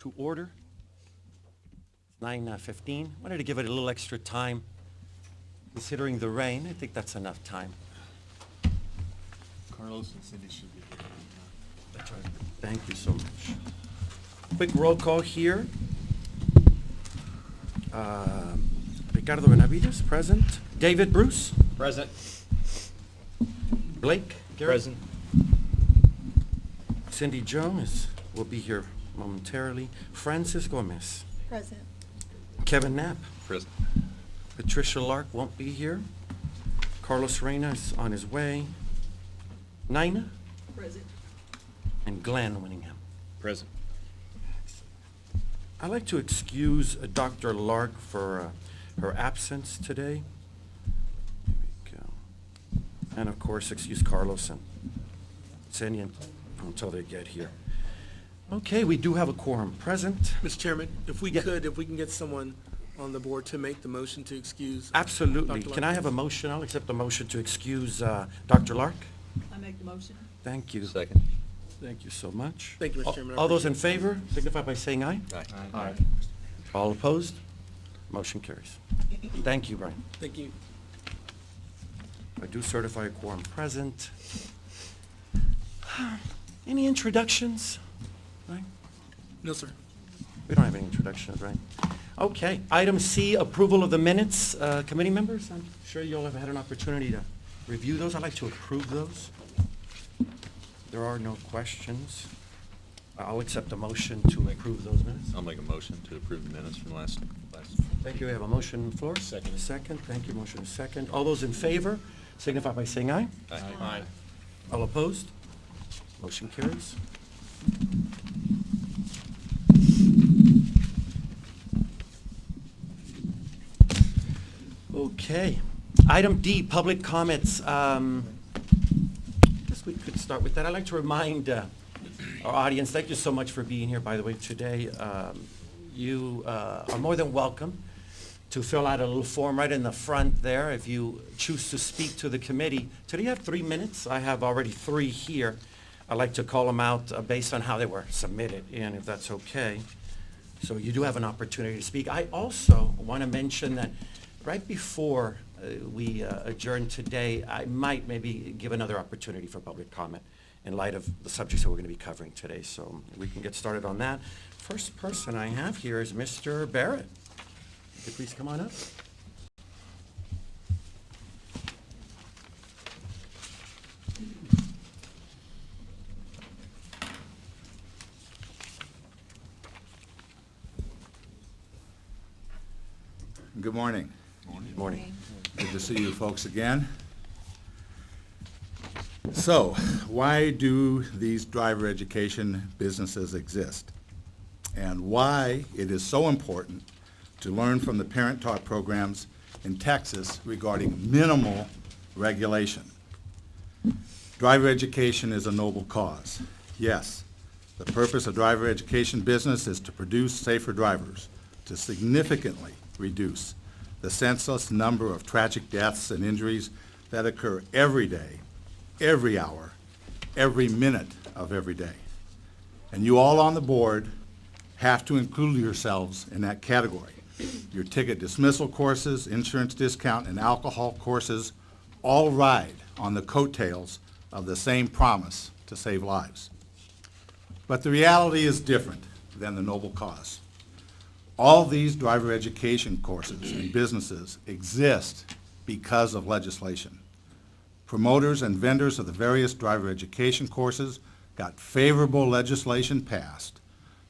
to order. 9:15. Wanted to give it a little extra time. Considering the rain, I think that's enough time. Carlos and Cindy should be here. That's right. Thank you so much. Quick roll call here. Ricardo Benavides, present. David Bruce. Present. Blake Garrett. Present. Cindy Jones will be here momentarily. Francis Gomez. Present. Kevin Knapp. Present. Patricia Lark won't be here. Carlos Reyna is on his way. Nina. Present. And Glenn Winningham. Present. I'd like to excuse Dr. Lark for her absence today. There we go. And of course, excuse Carlos and Cindy until they get here. Okay, we do have a quorum present. Mr. Chairman, if we Yeah. could, if we can get someone on the board to make the motion to excuse. Absolutely. Dr. Can I have a Lark. motion? I'll accept the motion to excuse Dr. Lark. I make the motion. Thank you. Second. Thank you so much. Thank you, Mr. Chairman. I All those in appreciate favor signify by saying aye. Aye. All opposed? Motion carries. Thank you, Brian. Thank you. I do certify a quorum present. Any introductions? Right? No, sir. We don't have any introductions, right? Okay. Item C, approval of the minutes. Committee members, I'm sure you'll have had an opportunity to review those. I'd like to approve those. There are no questions. I'll accept a motion to approve those minutes. I'll make a motion to approve the minutes from last. Thank you. We have a motion on the floor. Second. Second. Thank you. Motion is second. All those in favor signify by saying aye. Aye. All opposed? Motion carries. Okay. Item D, public comments. I guess we could start with that. I'd like to remind our audience, thank you so much for being here, by the way, today. You are more than welcome to fill out a little form right in the front there if you choose to speak to the committee. Today you have 3 minutes. I have already 3 here. I'd like to call them out based on how they were submitted, and if that's okay. So you do have an opportunity to speak. I also want to mention that right before we adjourn today, I might maybe give another opportunity for public comment in light of the subjects that we're going to be covering today. So we can get started on that. First person I have here is Mr. Barrett. Could you please come on up? Good morning. Morning. Good to see you folks again. So, why do these driver education businesses exist? And why it is so important to learn from the parent-taught programs in Texas regarding minimal regulation. Driver education is a noble cause. Yes, the purpose of driver education business is to produce safer drivers, to significantly reduce the senseless number of tragic deaths and injuries that occur every day, every hour, every minute of every day. And you all on the board have to include yourselves in that category. Your ticket dismissal courses, insurance discount, and alcohol courses all ride on the coattails of the same promise to save lives. But the reality is different than the noble cause. All these driver education courses and businesses exist because of legislation. Promoters and vendors of the various driver education courses got favorable legislation passed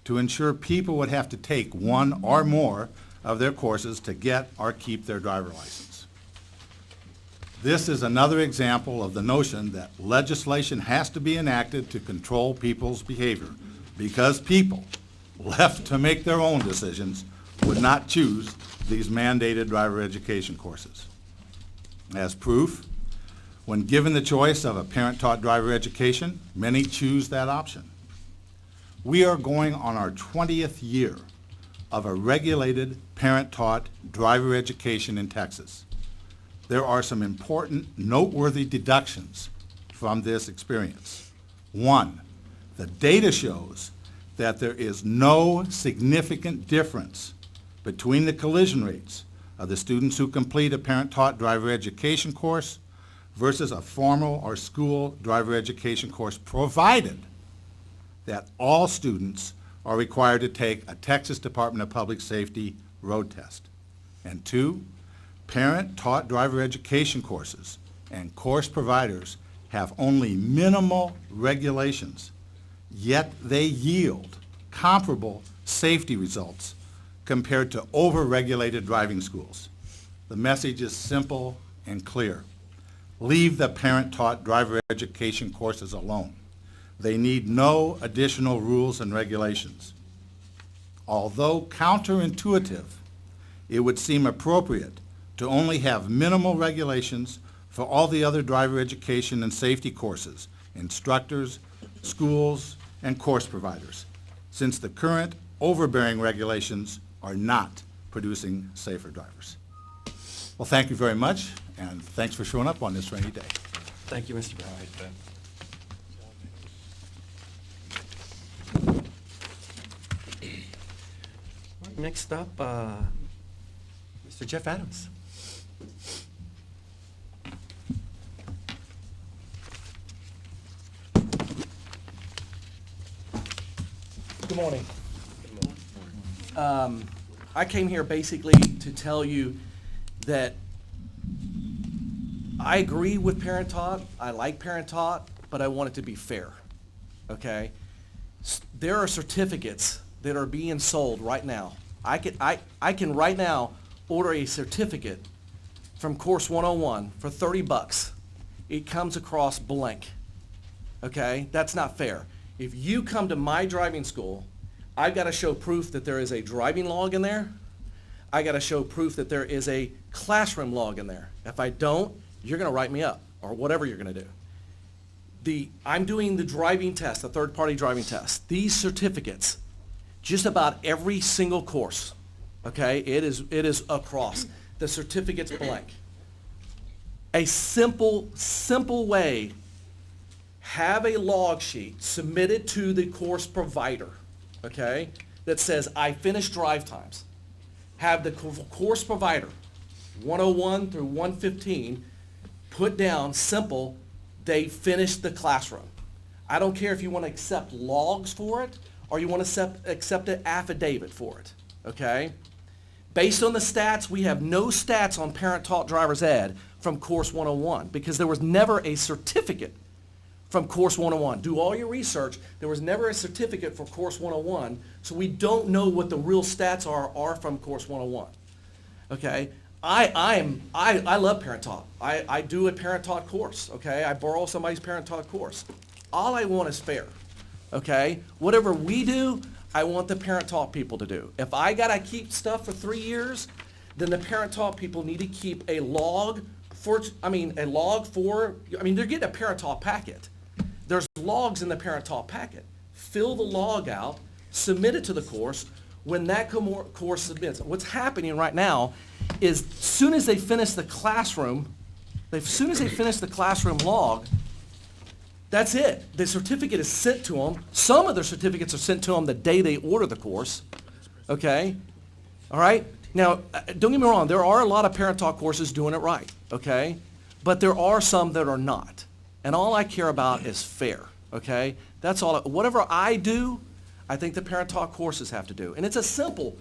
to ensure people would have to take one or more of their courses to get or keep their driver license. This is another example of the notion that legislation has to be enacted to control people's behavior because people, left to make their own decisions, would not choose these mandated driver education courses. As proof, when given the choice of a parent-taught driver education, many choose that option. We are going on our 20th year of a regulated parent-taught driver education in Texas. There are some important, noteworthy deductions from this experience. One, the data shows that there is no significant difference between the collision rates of the students who complete a parent-taught driver education course versus a formal or school driver education course, provided that all students are required to take a Texas Department of Public Safety road test. And two, parent-taught driver education courses and course providers have only minimal regulations, yet they yield comparable safety results compared to over-regulated driving schools. The message is simple and clear. Leave the parent-taught driver education courses alone. They need no additional rules and regulations. Although counterintuitive, it would seem appropriate to only have minimal regulations for all the other driver education and safety courses, instructors, schools, and course providers, since the current overbearing regulations are not producing safer drivers. Well, thank you very much, and thanks for showing up on this rainy day. Thank you, Mr. Brown. Next up, Mr. Jeff Adams. Good morning. I came here basically to tell you that I agree with parent taught, I like parent taught, but I want it to be fair, okay? There are certificates that are being sold right now. I can right now order a certificate from Course 101 for $30. It comes across blank, okay? That's not fair. If you come to my driving school, I've got to show proof that there is a driving log in there. I got to show proof that there is a classroom log in there. If I don't, you're going to write me up or whatever you're going to do. I'm doing the driving test, the third-party driving test. These certificates, just about every single course, okay, it is across. The certificate's blank. A simple way, have a log sheet submitted to the course provider, okay, that says, I finished drive times. Have the course provider, 101 through 115, put down simple, they finished the classroom. I don't care if you want to accept logs for it or you want to accept an affidavit for it, okay? Based on the stats, we have no stats on parent-taught driver's ed from Course 101 because there was never a certificate from Course 101. Do all your research. There was never a certificate for Course 101, so we don't know what the real stats are from Course 101. Okay? I love parent taught. I do a parent taught course. Okay? I borrow somebody's parent taught course. All I want is fair. Okay? Whatever we do, I want the parent taught people to do. If I gotta keep stuff for 3 years, then the parent taught people need to keep a log for, they're getting a parent taught packet. There's logs in the parent taught packet. Fill the log out, submit it to the course. When that course submits, what's happening right now is as soon as they finish the classroom, log, that's it. The certificate is sent to them. Some of their certificates are sent to them the day they order the course. Okay? All right? Now, don't get me wrong. There are a lot of parent taught courses doing it right. Okay? But there are some that are not. And all I care about is fair. Okay? That's all. Whatever I do, I think the parent taught courses have to do. And it's a simple,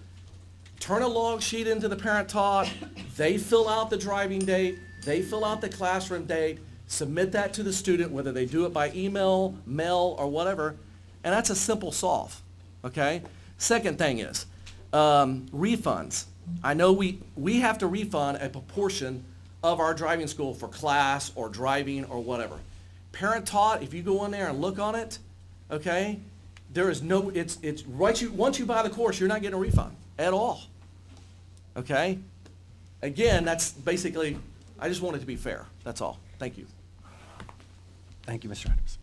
turn a log sheet into the parent taught, they fill out the driving date, they fill out the classroom date, submit that to the student, whether they do it by email, mail, or whatever, and that's a simple solve, okay? Second thing is, refunds. I know we have to refund a proportion of our driving school for class or driving or whatever. Parent taught, if you go in there and look on it, okay, there is no, it's right, once you buy the course, you're not getting a refund at all, okay? Again, that's basically, I just want it to be fair, that's all. Thank you. Thank you, Mr. Adams.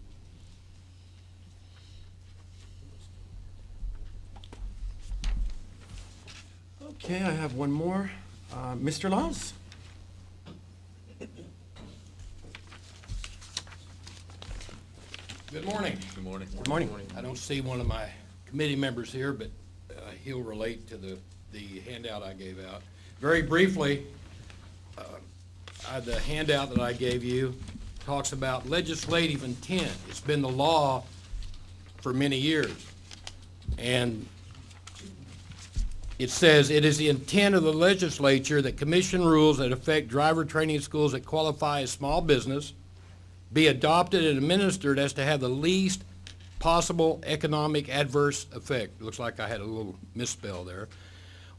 Okay, I have one more. Mr. Laws? Good morning. Good morning. Good morning. I don't see one of my committee members here, but he'll relate to the handout I gave out. Very briefly, the handout that I gave you talks about legislative intent. It's been the law for many years. And it says, it is the intent of the legislature that commission rules that affect driver training schools that qualify as small business be adopted and administered as to have the least possible economic adverse effect. Looks like I had a little misspell there.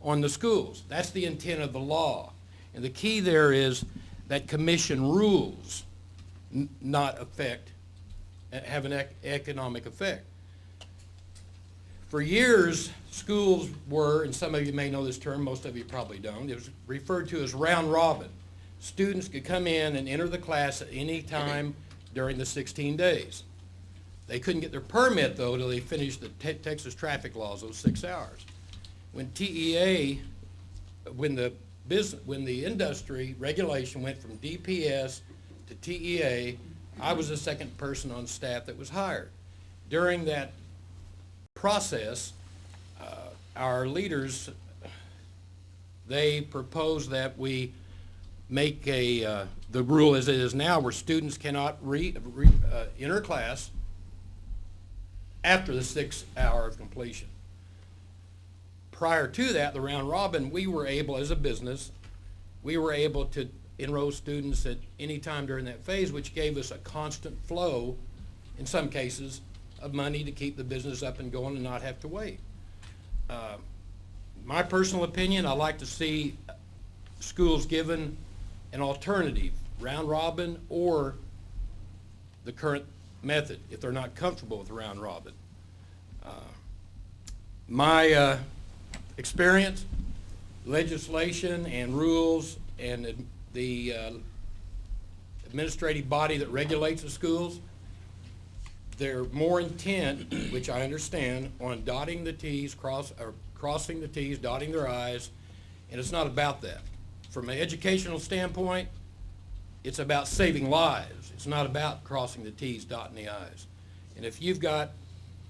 On the schools. That's the intent of the law. And the key there is that commission rules not have an economic effect. For years, schools were, and some of you may know this term, most of you probably don't, it was referred to as round robin. Students could come in and enter the class at any time during the 16 days. They couldn't get their permit, though, until they finished the Texas traffic laws, those 6 hours. When TEA, when the industry regulation went from DPS to TEA, I was the second person on staff that was hired. During that process, our leaders, they proposed that we make the rule as it is now, where students cannot enter class after the 6 hour of completion. Prior to that, the round robin, we were able, as a business, we were able to enroll students at any time during that phase, which gave us a constant flow, in some cases, of money to keep the business up and going and not have to wait. My personal opinion, I like to see schools given an alternative, round robin or the current method, if they're not comfortable with round robin. My experience, legislation and rules and the administrative body that regulates the schools, they're more intent, which I understand, on dotting the T's, crossing the T's, dotting their I's, and it's not about that. From an educational standpoint, it's about saving lives. It's not about crossing the T's, dotting the I's. And if you've got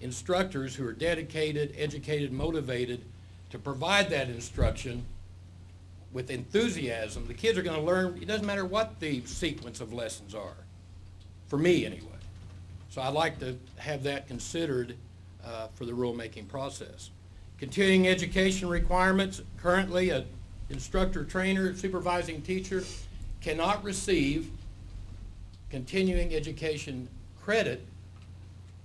instructors who are dedicated, educated, motivated to provide that instruction with enthusiasm, the kids are going to learn. It doesn't matter what the sequence of lessons are, for me anyway. So I'd like to have that considered for the rulemaking process. Continuing education requirements. Currently, an instructor, trainer, supervising teacher cannot receive continuing education credit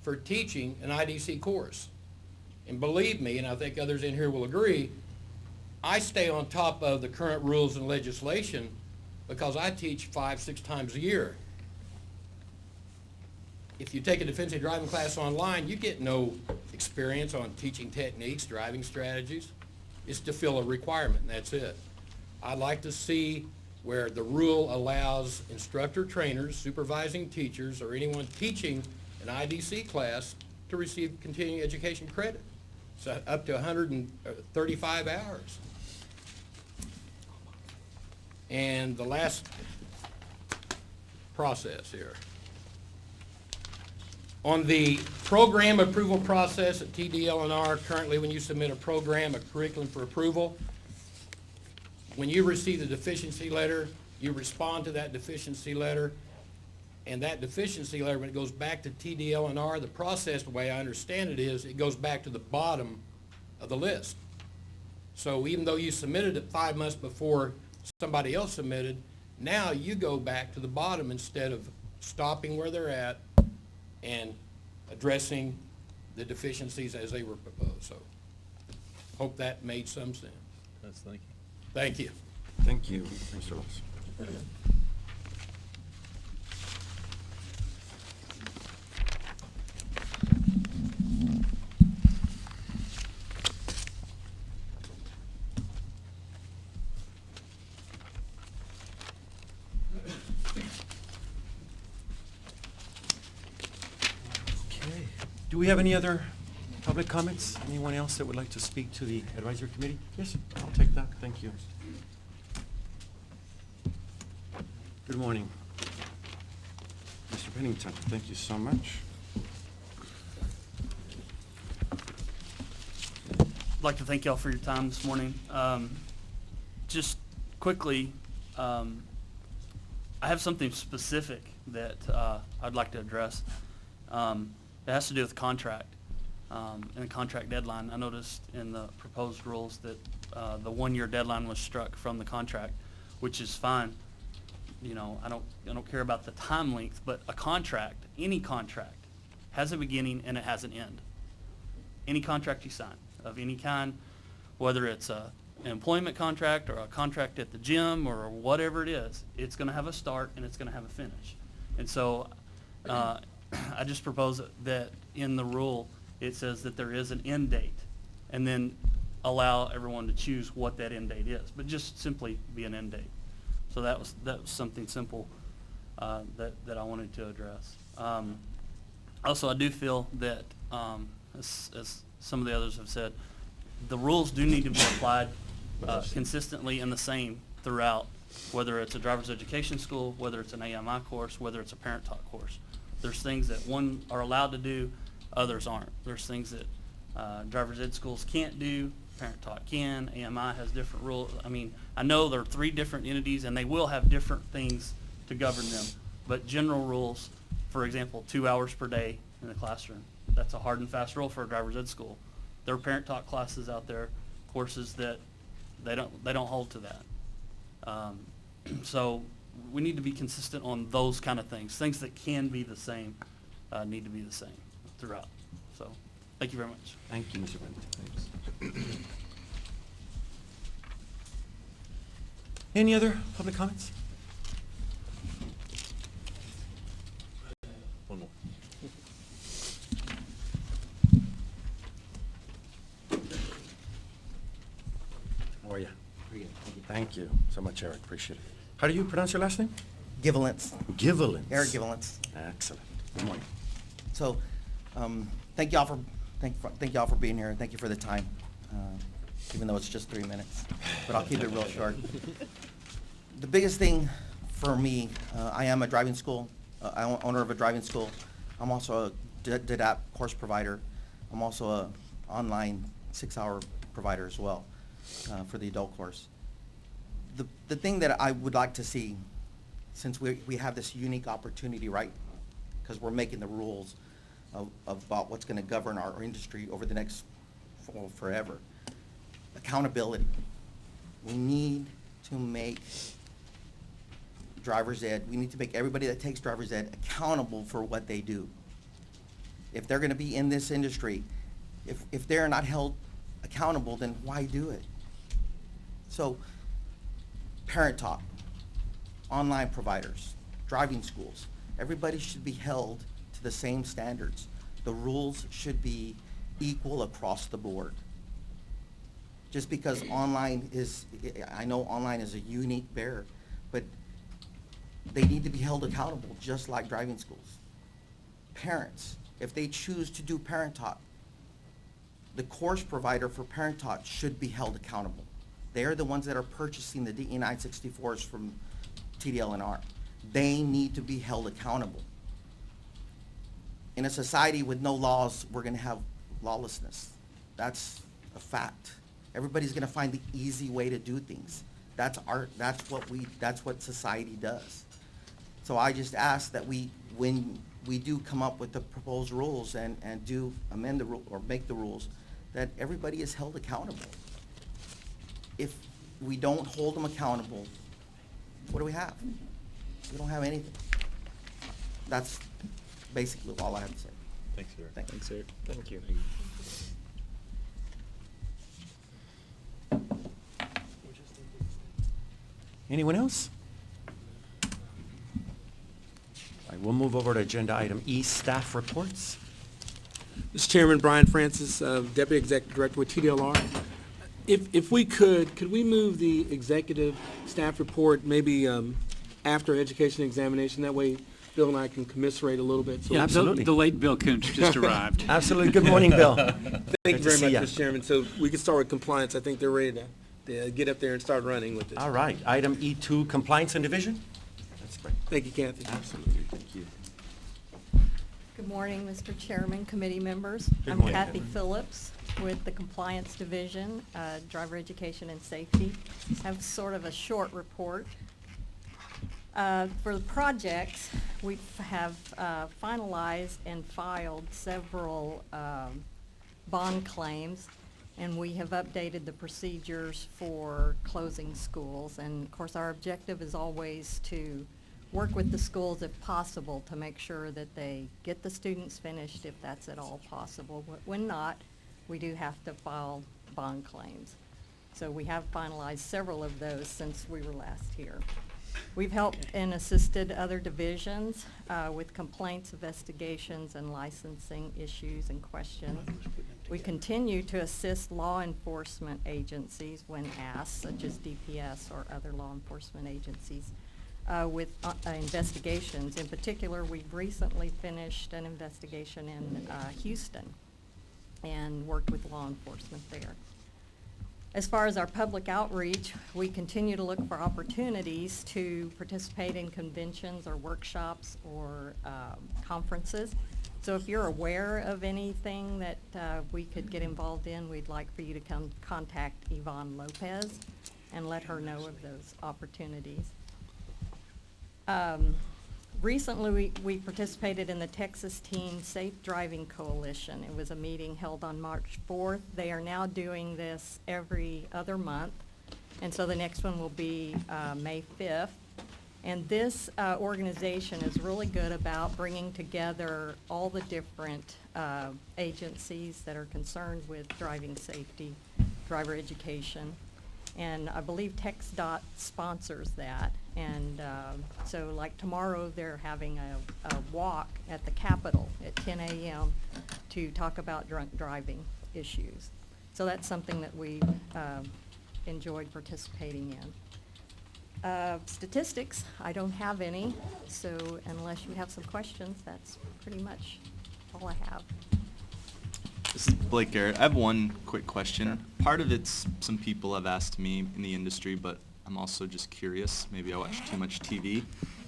for teaching an IDC course. And believe me, and I think others in here will agree, I stay on top of the current rules and legislation because I teach 5-6 times a year. If you take a defensive driving class online, you get no experience on teaching techniques, driving strategies. It's to fill a requirement, and that's it. I'd like to see where the rule allows instructor trainers, supervising teachers, or anyone teaching an IDC class to receive continuing education credit. So up to 135 hours. And the last process here. On the program approval process at TDL&R, currently when you submit a program, a curriculum for approval, when you receive the deficiency letter, you respond to that deficiency letter, and that deficiency letter, when it goes back to TDL&R, the process, the way I understand it is, it goes back to the bottom of the list. So even though you submitted it 5 months before somebody else submitted, now you go back to the bottom instead of stopping where they're at and addressing the deficiencies as they were proposed. So hope that made some sense. Yes, thank you. Thank you. Thank you, Mr. Ross. Okay. Do we have any other public comments? Anyone else that would like to speak to the advisory committee? Yes, I'll take that. Thank you. Good morning. Mr. Pennington, thank you so much. I'd like to thank y'all for your time this morning. Just quickly, I have something specific that I'd like to address. It has to do with contract and the contract deadline. I noticed in the proposed rules that the one-year deadline was struck from the contract, which is fine. You know, I don't care about the time length, but a contract, any contract, has a beginning and it has an end. Any contract you sign of any kind, whether it's an employment contract or a contract at the gym or whatever it is, it's going to have a start and it's going to have a finish. And so I just propose that in the rule it says that there is an end date, and then allow everyone to choose what that end date is, but just simply be an end date. So that was something simple that I wanted to address. Also, I do feel that, as some of the others have said, the rules do need to be applied consistently and the same throughout, whether it's a driver's education school, whether it's an AMI course, whether it's a parent-taught course. There's things that one are allowed to do, others aren't. There's things that driver's ed schools can't do, parent-taught can, AMI has different rules. I mean, I know there are 3 different entities and they will have different things to govern them, but general rules, for example, 2 hours per day in the classroom, that's a hard and fast rule for a driver's ed school. There are parent-taught classes out there, courses that they don't hold to that. So we need to be consistent on those kind of things. Things that can be the same need to be the same throughout. So thank you very much. Thank you, Mr. Bennett. Any other public comments? One more. How are you? Thank you so much, Eric. Appreciate it. How do you pronounce your last name? Givelance, Givelance. Eric Givelance. Excellent. Good morning. So, thank y'all for being here, and thank you for the time, even though it's just 3 minutes, but I'll keep it real short. The biggest thing for me, I am a driving school, owner of a driving school. I'm also a DDAP course provider. I'm also a online 6-hour provider as well for the adult course. The thing that I would like to see, since we have this unique opportunity, right, because we're making the rules about what's going to govern our industry over the next forever. Accountability. We need to make driver's ed, we need to make everybody that takes driver's ed accountable for what they do. If they're going to be in this industry, if they're not held accountable, then why do it? So, parent talk, online providers, driving schools, everybody should be held to the same standards. The rules should be equal across the board. Just because online is, I know online is a unique bear, but they need to be held accountable just like driving schools. Parents, if they choose to do parent talk, the course provider for parent talk should be held accountable. They're the ones that are purchasing the DE 964s from TDLNR. They need to be held accountable. In a society with no laws, we're going to have lawlessness. That's a fact. Everybody's going to find the easy way to do things. That's what society does. So I just ask that when we do come up with the proposed rules and do amend the rule or make the rules, that everybody is held accountable. If we don't hold them accountable, what do we have? We don't have anything. That's basically all I have to say. Thanks, Eric. Thank you. Thanks, Eric. Thank you. Anyone else? All right, we'll move over to agenda item E, staff reports. Mr. Chairman, Brian Francis, Deputy Executive Director with TDLR. If we could we move the executive staff report maybe after education examination? That way Bill and I can commiserate a little bit. So Yeah, absolutely. The late Bill Koontz just arrived. Absolutely. Good morning, Bill. Thank you very much, Mr. Chairman. So we can start with compliance. I think they're ready to get up there and start running with this. All right, item E2, compliance and division. That's great. Thank you, Kathy. Absolutely, thank you. Good morning, Mr. Chairman, committee members. Good I'm morning. Kathy Phillips, with the Compliance Division, Driver Education and Safety. I have sort of a short report. For the projects, we have finalized and filed several bond claims, and we have updated the procedures for closing schools. And of course, our objective is always to work with the schools if possible to make sure that they get the students finished if that's at all possible. When not, we do have to file bond claims. So we have finalized several of those since we were last here. We've helped and assisted other divisions with complaints, investigations, and licensing issues and questions. We continue to assist law enforcement agencies when asked, such as DPS or other law enforcement agencies, with investigations. In particular, we've recently finished an investigation in Houston and worked with law enforcement there. As far as our public outreach, we continue to look for opportunities to participate in conventions or workshops or conferences. So if you're aware of anything that we could get involved in, we'd like for you to contact Yvonne Lopez and let her know of those opportunities. Recently, we participated in the Texas Teen Safe Driving Coalition. It was a meeting held on March 4th. They are now doing this every other month, and so the next one will be May 5th. And this organization is really good about bringing together all the different agencies that are concerned with driving safety, driver education. And I believe TxDOT sponsors that. And so like tomorrow, they're having a walk at the Capitol at 10 a.m. to talk about drunk driving issues. So that's something that we've enjoyed participating in. Statistics, I don't have any, so unless you have some questions, that's pretty much all I have. This is Blake Garrett. I have one quick question. Part of it's some people have asked me in the industry, but I'm also just curious. Maybe I watch too much TV.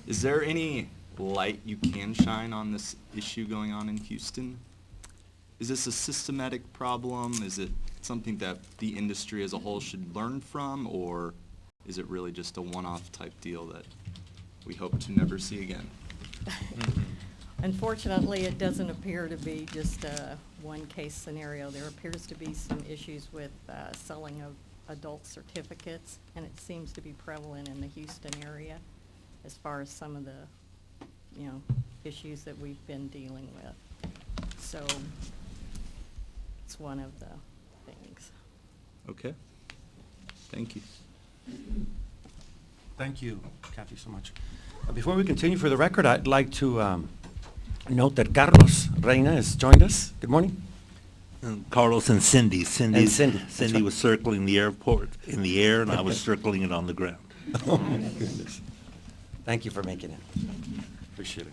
Is there any light you can shine on this issue going on in Houston? Is this a systematic problem? Is it something that the industry as a whole should learn from, or is it really just a one-off type deal that we hope to never see again? Unfortunately, it doesn't appear to be just a one-case scenario. There appears to be some issues with selling of adult certificates, and it seems to be prevalent in the Houston area as far as some of the, issues that we've been dealing with. So it's one of the things. Okay. Thank you. Thank you, Kathy, so much. Before we continue, for the record, I'd like to note that Carlos Reina has joined us. Good morning. Carlos and Cindy. And Cindy, that's Cindy right. was circling the airport in the air, and I was circling it on the ground. Oh, my goodness. Thank you for making it. Appreciate it.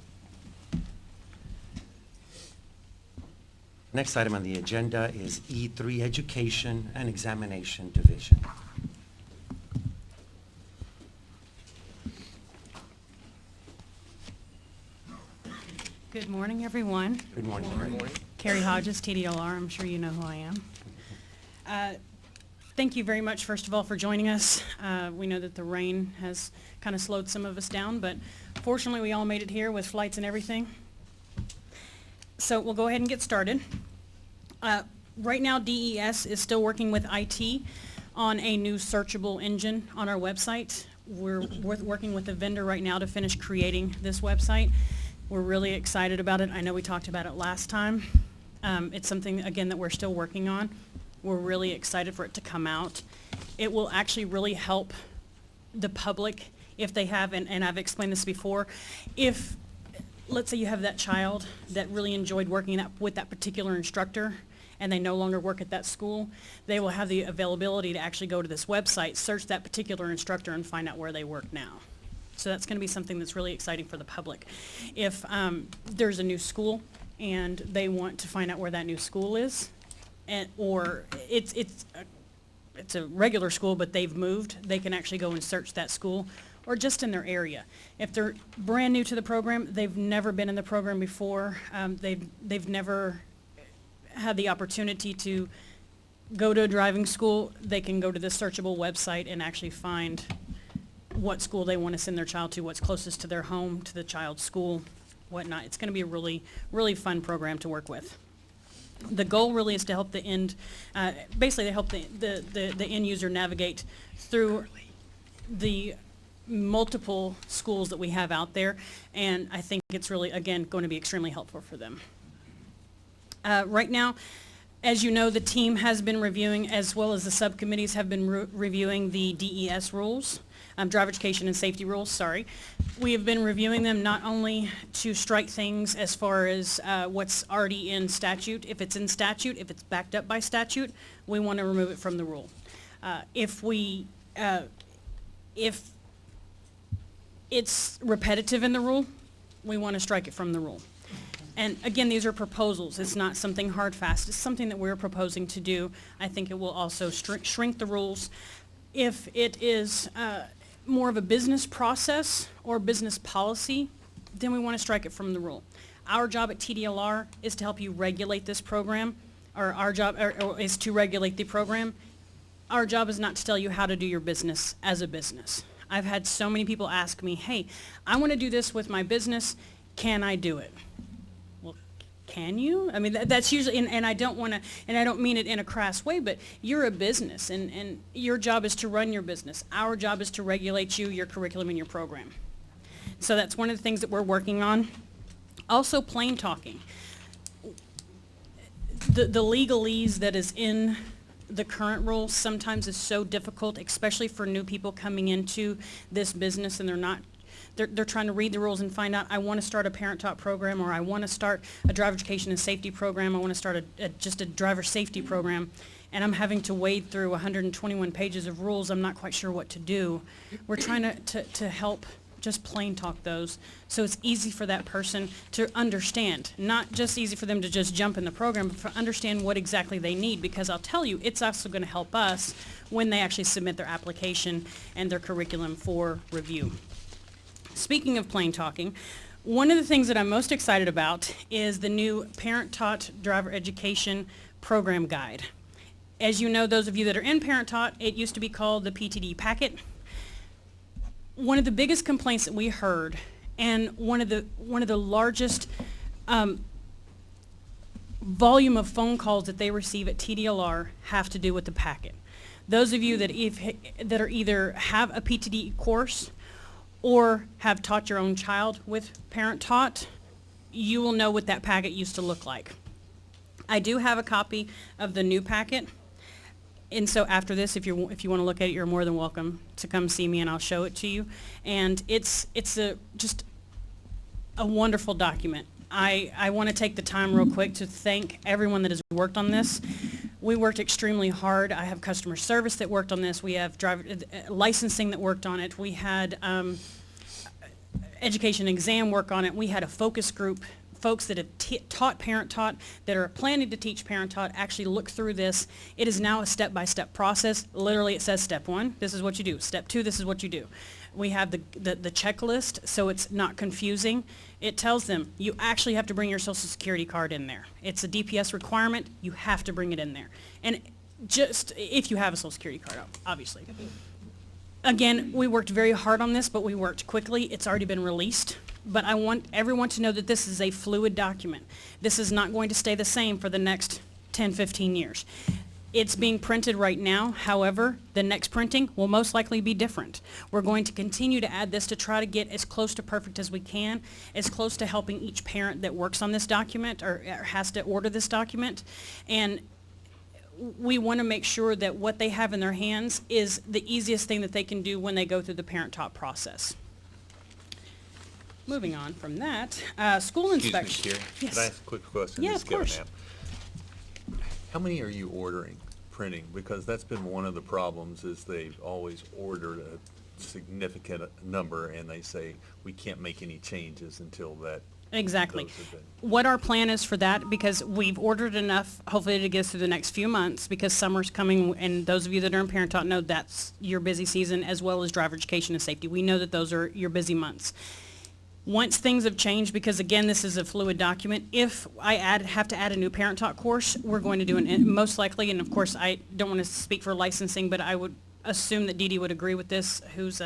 Next item on the agenda is E3, Education and Examination Division. Good morning, everyone. Good morning. Good morning. Carrie Hodges, TDLR. I'm sure you know who I am. Thank you very much, first of all, for joining us. We know that the rain has kind of slowed some of us down, but fortunately, we all made it here with flights and everything. So we'll go ahead and get started. Right now, DES is still working with IT on a new searchable engine on our website. We're working with the vendor right now to finish creating this website. We're really excited about it. I know we talked about it last time. It's something, again, that we're still working on. We're really excited for it to come out. It will actually really help the public if they have, and I've explained this before, if, let's say you have that child that really enjoyed working with that particular instructor and they no longer work at that school, they will have the availability to actually go to this website, search that particular instructor, and find out where they work now. So that's going to be something that's really exciting for the public. If there's a new school and they want to find out where that new school is, or it's a regular school but they've moved, they can actually go and search that school, or just in their area. If they're brand new to the program, they've never been in the program before, they've never had the opportunity to go to a driving school, they can go to this searchable website and actually find what school they want to send their child to, what's closest to their home, to the child's school, whatnot. It's going to be a really, really fun program to work with. The goal really is to help the basically to help the end user navigate through the multiple schools that we have out there, and I think it's really, again, going to be extremely helpful for them. Right now, as you know, the team has been reviewing, as well as the subcommittees have been reviewing the DES rules, driver education and safety rules, sorry. We have been reviewing them not only to strike things as far as what's already in statute. If it's in statute, if it's backed up by statute, we want to remove it from the rule. If it's repetitive in the rule, we want to strike it from the rule. And again, these are proposals. It's not something hard, fast. It's something that we're proposing to do. I think it will also shrink the rules. If it is more of a business process or business policy, then we want to strike it from the rule. Our job at TDLR is to help you regulate this program, or our job is to regulate the program. Our job is not to tell you how to do your business as a business. I've had so many people ask me, hey, I want to do this with my business. Can I do it? Well, can you? I mean, that's usually, and I don't want to, and I don't mean it in a crass way, but you're a business, and your job is to run your business. Our job is to regulate you, your curriculum, and your program. So that's one of the things that we're working on. Also, plain talking. The legalese that is in the current rules sometimes is so difficult, especially for new people coming into this business, and they're trying to read the rules and find out, I want to start a parent-taught program, or I want to start a driver education and safety program, I want to start just a driver safety program, and I'm having to wade through 121 pages of rules. I'm not quite sure what to do. We're trying to help just plain talk those, so it's easy for that person to understand. Not just easy for them to just jump in the program, but for understand what exactly they need, because I'll tell you, it's also going to help us when they actually submit their application and their curriculum for review. Speaking of plain talking, one of the things that I'm most excited about is the new Parent-Taught Driver Education Program Guide. As you know, those of you that are in Parent-Taught, it used to be called the PTD Packet. One of the biggest complaints that we heard, and one of the largest volume of phone calls that they receive at TDLR have to do with the packet. Those of you that are either have a PTD course or have taught your own child with Parent Taught, you will know what that packet used to look like. I do have a copy of the new packet. And so after this, if you want to look at it, you're more than welcome to come see me, and I'll show it to you. And it's just a wonderful document. I want to take the time real quick to thank everyone that has worked on this. We worked extremely hard. I have customer service that worked on this. We have driver licensing that worked on it. We had education exam work on it. We had a focus group, folks that have taught Parent Taught, that are planning to teach Parent Taught, actually look through this. It is now a step-by-step process. Literally, it says step 1, this is what you do. Step 2, this is what you do. We have the checklist, so it's not confusing. It tells them you actually have to bring your Social Security card in there. It's a DPS requirement. You have to bring it in there. And just if you have a Social Security card, obviously. Again, we worked very hard on this, but we worked quickly. It's already been released. But I want everyone to know that this is a fluid document. This is not going to stay the same for the next 10, 15 years. It's being printed right now. However, the next printing will most likely be different. We're going to continue to add this to try to get as close to perfect as we can, as close to helping each parent that works on this document or has to order this document. And we want to make sure that what they have in their hands is the easiest thing that they can do when they go through the Parent-Taught process. Moving on from that, school inspection. Excuse me, Carrie. Yes. Could I ask a quick question? Yeah, Just of given course. that? How many are you ordering, printing? Because that's been one of the problems, is they've always ordered a significant number, and they say, we can't make any changes until that. Exactly. those have been- What our plan is for that, because we've ordered enough, hopefully to get us through the next few months, because summer's coming, and those of you that are in Parent Taught know that's your busy season, as well as driver education and safety. We know that those are your busy months. Once things have changed, because again, this is a fluid document, if I have to add a new Parent Talk course, we're going to do most likely, and of course, I don't want to speak for licensing, but I would assume that Dee Dee would agree with this, who's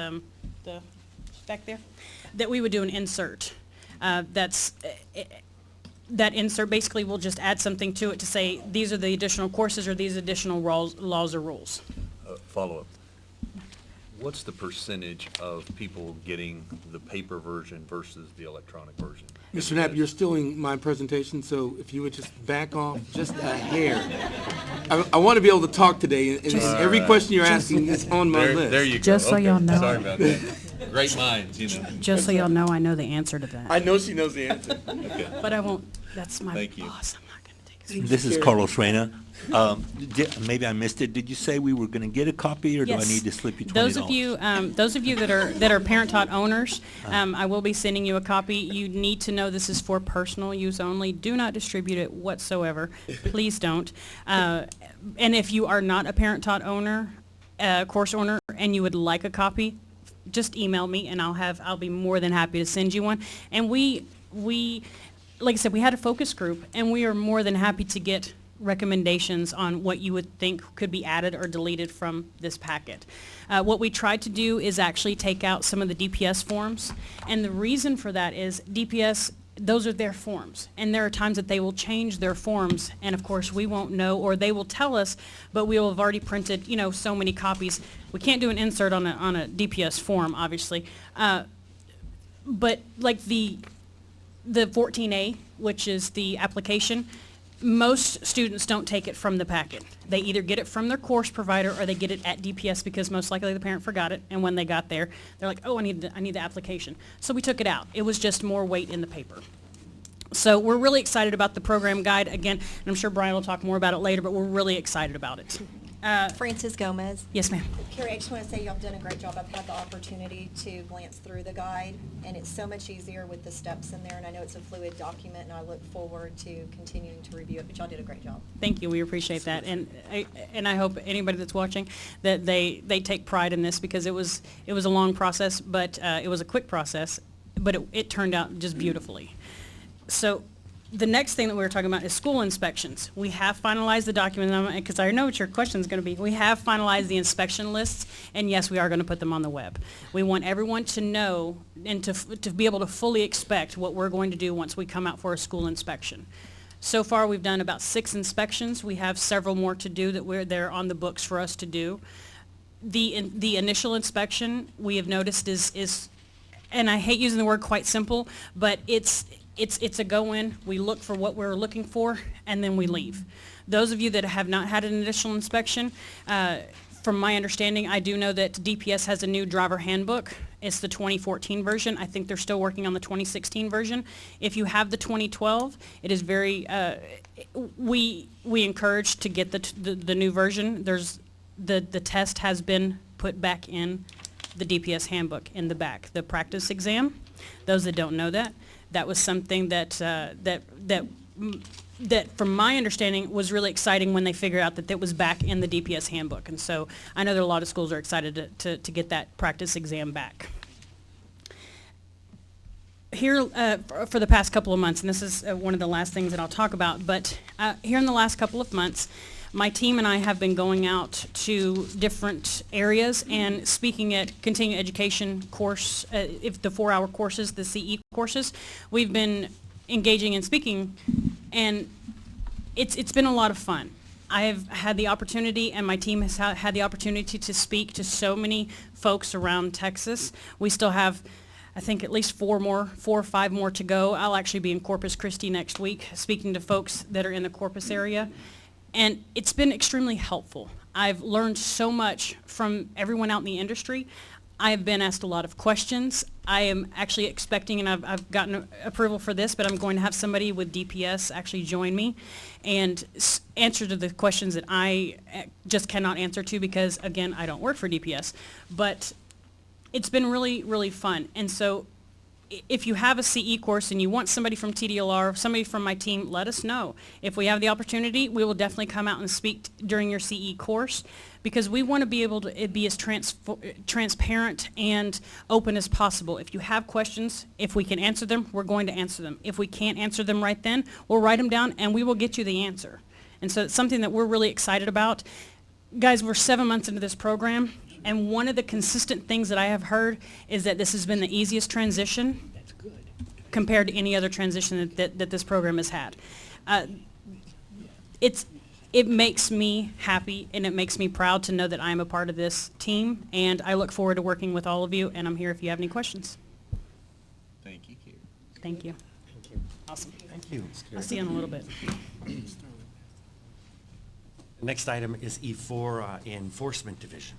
back there, that we would do an insert. That insert basically will just add something to it to say, these are the additional courses or these additional laws or rules. Follow-up. What's the percentage of people getting the paper version versus the electronic version? Mr. Knapp, you're stealing my presentation, so if you would just back off just a hair. I want to be able to talk today, and every question you're asking is on my list. There you go. Just so Okay. y'all know. Sorry about that. Great minds, you know. Just so y'all know, I know the answer to that. I know she knows the answer. Okay. But I won't, that's my Thank you. boss, I'm not gonna take it. This is Carlos Reyna. Maybe I missed it. Did you say we were going to get a copy, or do I Yes. need to slip you $20? Those of you that are Parent Taught owners, I will be sending you a copy. You need to know this is for personal use only. Do not distribute it whatsoever. Please don't. And if you are not a Parent Taught owner, course owner, and you would like a copy, just email me and I'll be more than happy to send you one. And we like I said, we had a focus group, and we are more than happy to get recommendations on what you would think could be added or deleted from this packet. What we tried to do is actually take out some of the DPS forms, and the reason for that is DPS, those are their forms, and there are times that they will change their forms, and of course we won't know, or they will tell us, but we will have already printed, so many copies. We can't do an insert on a DPS form, obviously, but like the 14A, which is the application, most students don't take it from the packet. They either get it from their course provider or they get it at DPS because most likely the parent forgot it, and when they got there, they're like, oh, I need the application. So we took it out. It was just more weight in the paper. So we're really excited about the program guide. Again, and I'm sure Brian will talk more about it later, but we're really excited about it. Frances Gomez. Yes, ma'am. Carrie, I just want to say y'all have done a great job. I've had the opportunity to glance through the guide, and it's so much easier with the steps in there, and I know it's a fluid document, and I look forward to continuing to review it, but y'all did a great job. Thank you. We appreciate that, and I hope anybody that's watching that they take pride in this, because it was a long process, but it was a quick process, but it turned out just beautifully. So the next thing that we were talking about is school inspections. We have finalized the document, because I know what your question is going to be. We have finalized the inspection lists, and yes, we are going to put them on the web. We want everyone to know and to be able to fully expect what we're going to do once we come out for a school inspection. So far, we've done about 6 inspections. We have several more to do that they're on the books for us to do. The initial inspection, we have noticed is, and I hate using the word quite simple, but it's a go-in, we look for what we're looking for, and then we leave. Those of you that have not had an initial inspection, from my understanding, I do know that DPS has a new driver handbook. It's the 2014 version. I think they're still working on the 2016 version. If you have the 2012, it is very, we encourage to get the new version. The test has been put back in the DPS handbook in the back. The practice exam, those that don't know that was something that from my understanding was really exciting when they figured out that it was back in the DPS handbook. And so I know that a lot of schools are excited to get that practice exam back. Here for the past couple of months, and this is one of the last things that I'll talk about, but here in the last couple of months, my team and I have been going out to different areas and speaking at continuing education course, if the 4-hour courses, the CE courses. We've been engaging and speaking, and it's been a lot of fun. I have had the opportunity, and my team has had the opportunity to speak to so many folks around Texas. We still have, I think, at least 4 or 5 more to go. I'll actually be in Corpus Christi next week speaking to folks that are in the Corpus area. And it's been extremely helpful. I've learned so much from everyone out in the industry. I have been asked a lot of questions. I am actually expecting, and I've gotten approval for this, but I'm going to have somebody with DPS actually join me and answer to the questions that I just cannot answer to because, again, I don't work for DPS. But it's been really, really fun. And so if you have a CE course and you want somebody from TDLR, somebody from my team, let us know. If we have the opportunity, we will definitely come out and speak during your CE course, because we want to be able to be as transparent and open as possible. If you have questions, if we can answer them, we're going to answer them. If we can't answer them right then, we'll write them down and we will get you the answer. And so it's something that we're really excited about. Guys, we're 7 months into this program, and one of the consistent things that I have heard is that this has been the easiest transition compared to any other transition that this program has had. It makes me happy and it makes me proud to know that I'm a part of this team, and I look forward to working with all of you, and I'm here if you have any questions. Thank you. Thank you. Awesome. Thank you. I'll see you in a little bit. The next item is E4, Enforcement Division.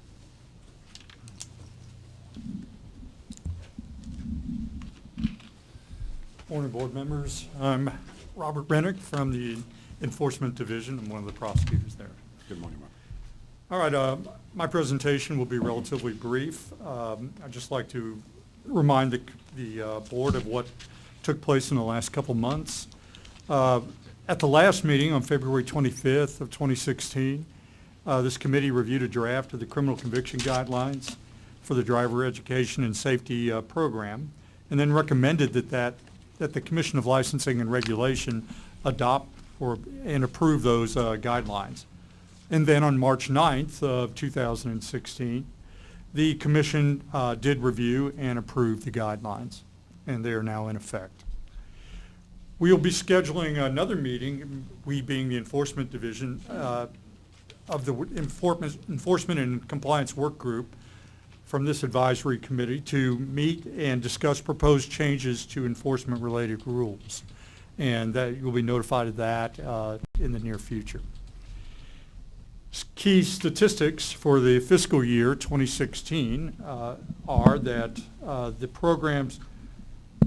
Morning, board members. I'm Robert Rennick from the Enforcement Division. I'm one of the prosecutors there. Good morning, Mark. All right, my presentation will be relatively brief. I'd just like to remind the board of what took place in the last couple months. At the last meeting on February 25th of 2016, this committee reviewed a draft of the criminal conviction guidelines for the driver education and safety program, and then recommended that the Commission of Licensing and Regulation adopt and approve those guidelines. And then on March 9th of 2016, the Commission did review and approve the guidelines, and they are now in effect. We will be scheduling another meeting, we being the Enforcement Division, of the Enforcement and Compliance Work Group from this advisory committee to meet and discuss proposed changes to enforcement-related rules. And that you'll be notified of that in the near future. Key statistics for the fiscal year 2016 are that the programs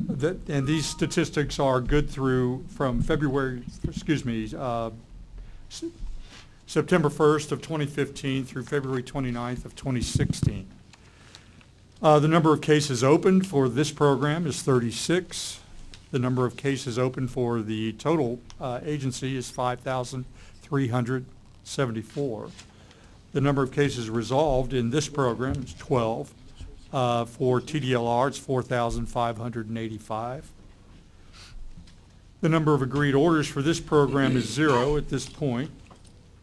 and these statistics are good through from September 1st of 2015 through February 29th of 2016. The number of cases opened for this program is 36. The number of cases opened for the total agency is 5,374. The number of cases resolved in this program is 12. For TDLR, it's 4,585. The number of agreed orders for this program is 0 at this point.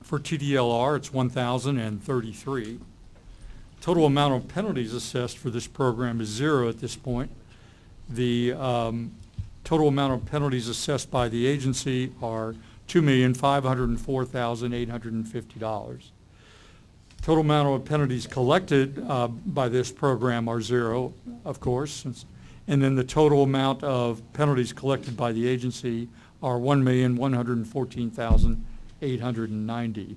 For TDLR, it's 1,033. Total amount of penalties assessed for this program is 0 at this point. The total amount of penalties assessed by the agency are $2,504,850. Total amount of penalties collected by this program are 0, of course, and then the total amount of penalties collected by the agency are $1,114,890.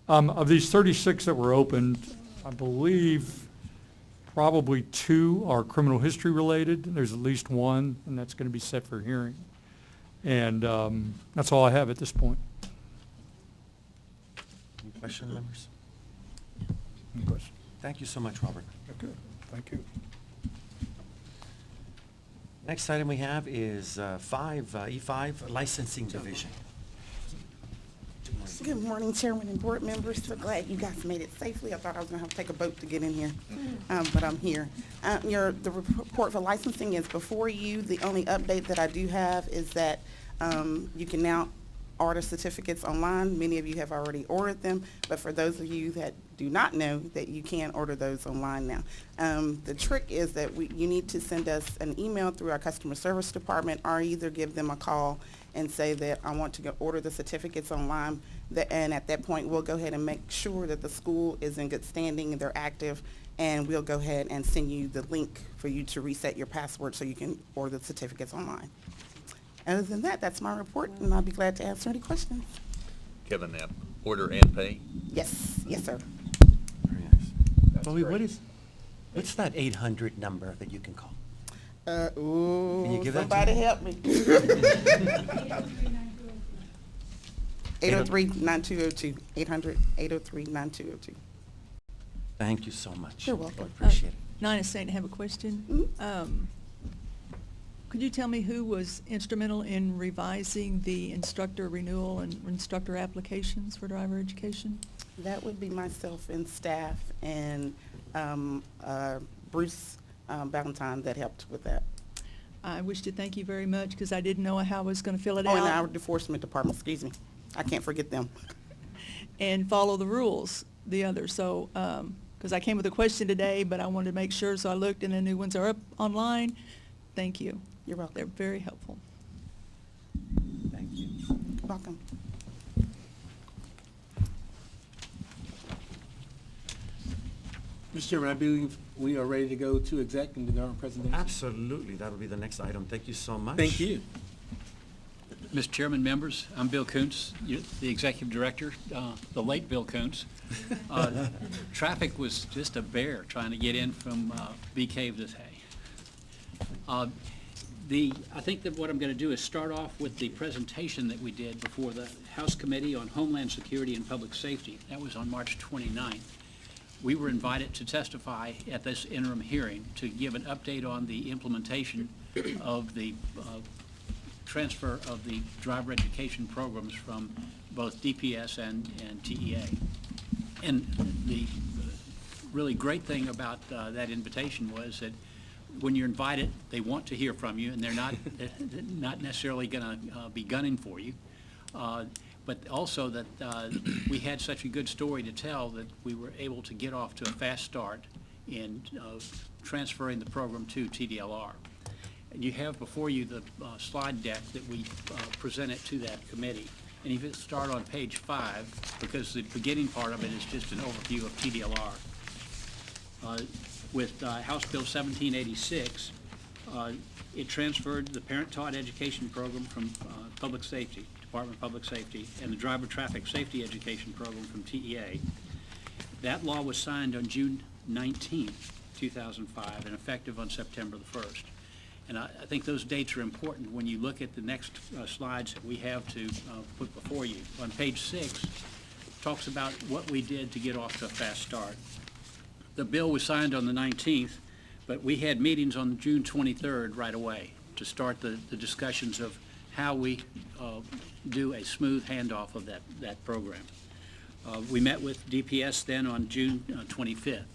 Of these 36 that were opened, I believe probably 2 are criminal history related. There's at least 1, and that's going to be set for hearing. And that's all I have at this point. Any questions, members? Any questions? Thank you so much, Robert. Okay, thank you. Next item we have is E5, Licensing Division. Good morning, Chairman and board members. So glad you guys made it safely. I thought I was going to have to take a boat to get in here, but I'm here. The report for licensing is before you. The only update that I do have is that you can now order certificates online. Many of you have already ordered them, but for those of you that do not know, that you can order those online now. The trick is that you need to send us an email through our customer service department, or either give them a call and say that I want to go order the certificates online. And at that point, we'll go ahead and make sure that the school is in good standing and they're active, and we'll go ahead and send you the link for you to reset your password so you can order the certificates online. Other than that, that's my report, and I'll be glad to answer any questions. Kevin Knapp, order and pay? Yes, yes, sir. Very nice. Chloe, what's that 800 number that you can call? Can you give that to Somebody me? help me. 803-9202, 800-803-9202. Thank you so much. You're welcome. I appreciate it. Nina Saint, I have a question. Could you tell me who was instrumental in revising the instructor renewal and instructor applications for driver education? That would be myself and staff and Bruce Valentine that helped with that. I wish to thank you very much because I didn't know how I was going to fill it Oh, out. and our enforcement department, excuse me. I can't forget them. And follow the rules, the others. So, because I came with a question today, but I wanted to make sure, so I looked, and the new ones are up online. Thank you. You're welcome. They're very helpful. Thank you. Welcome. Mr. Chairman, I believe we are ready to go to exec and do our presentation. Absolutely, that'll be the next item. Thank you so much. Thank you. Mr. Chairman, members, I'm Bill Kuntz, the Executive Director, the late Bill Kuntz. Traffic was just a bear trying to get in from Bee Cave to Hay. I think that what I'm going to do is start off with the presentation that we did before the House Committee on Homeland Security and Public Safety. That was on March 29th. We were invited to testify at this interim hearing to give an update on the implementation of the transfer of the driver education programs from both DPS and TEA. And the really great thing about that invitation was that when you're invited, they want to hear from you, and they're not necessarily going to be gunning for you. But also that we had such a good story to tell that we were able to get off to a fast start in transferring the program to TDLR. And you have before you the slide deck that we presented to that committee. And if you start on page 5, because the beginning part of it is just an overview of TDLR. With House Bill 1786, it transferred the parent-taught education program from Public Safety, Department of Public Safety, and the driver traffic safety education program from TEA. That law was signed on June 19, 2005, and effective on September the 1st. And I think those dates are important when you look at the next slides that we have to put before you. On page 6, talks about what we did to get off to a fast start. The bill was signed on the 19th, but we had meetings on June 23rd right away to start the discussions of how we do a smooth handoff of that program. We met with DPS then on June 25th.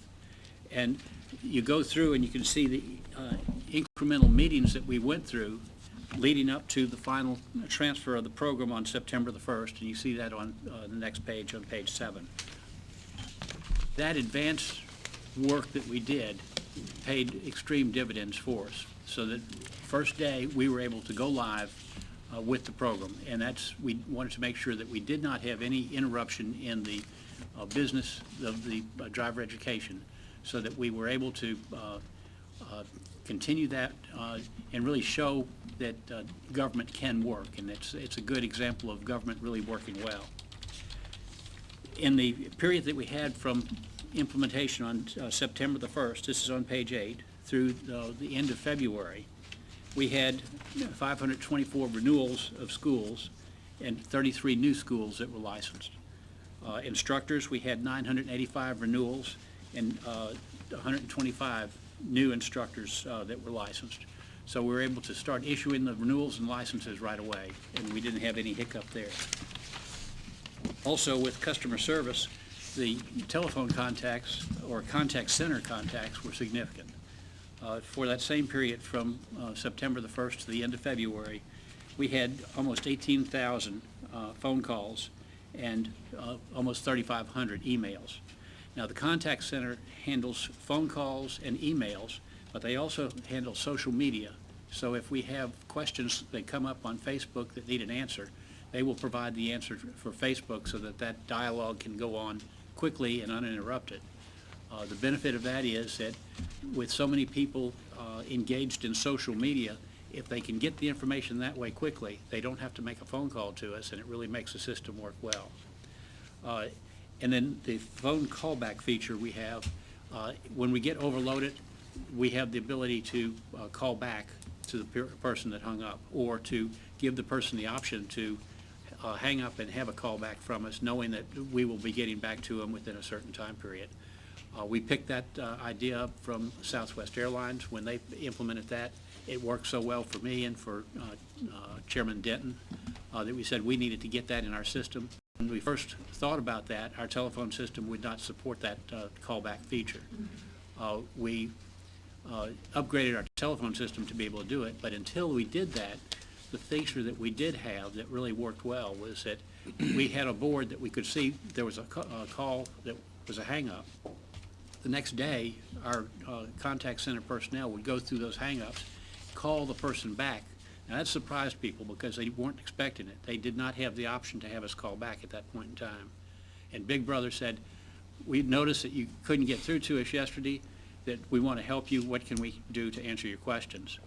And you go through and you can see the incremental meetings that we went through leading up to the final transfer of the program on September the 1st, and you see that on the next page, on page 7. That advanced work that we did paid extreme dividends for us, so that first day we were able to go live with the program, and we wanted to make sure that we did not have any interruption in the business of the driver education, so that we were able to continue that and really show that government can work, and it's a good example of government really working well. In the period that we had from implementation on September the 1st, this is on page 8, through the end of February, we had 524 renewals of schools and 33 new schools that were licensed. Instructors, we had 985 renewals and 125 new instructors that were licensed. So we were able to start issuing the renewals and licenses right away, and we didn't have any hiccup there. Also, with customer service, the telephone contacts or contact center contacts were significant. For that same period from September the 1st to the end of February, we had almost 18,000 phone calls and almost 3,500 emails. Now, the contact center handles phone calls and emails, but they also handle social media. So if we have questions that come up on Facebook that need an answer, they will provide the answer for Facebook so that that dialogue can go on quickly and uninterrupted. The benefit of that is that with so many people engaged in social media, if they can get the information that way quickly, they don't have to make a phone call to us, and it really makes the system work well. And then the phone callback feature we have, when we get overloaded, we have the ability to call back to the person that hung up, or to give the person the option to hang up and have a call back from us, knowing that we will be getting back to them within a certain time period. We picked that idea up from Southwest Airlines when they implemented that. It worked so well for me and for Chairman Denton that we said we needed to get that in our system. When we first thought about that, our telephone system would not support that callback feature. We upgraded our telephone system to be able to do it, but until we did that, the feature that we did have that really worked well was that we had a board that we could see there was a call that was a hang-up. The next day, our contact center personnel would go through those hang-ups, call the person back. Now that surprised people because they weren't expecting it. They did not have the option to have us call back at that point in time. And Big Brother said, we noticed that you couldn't get through to us yesterday, that we want to help you. What can we do to answer your questions?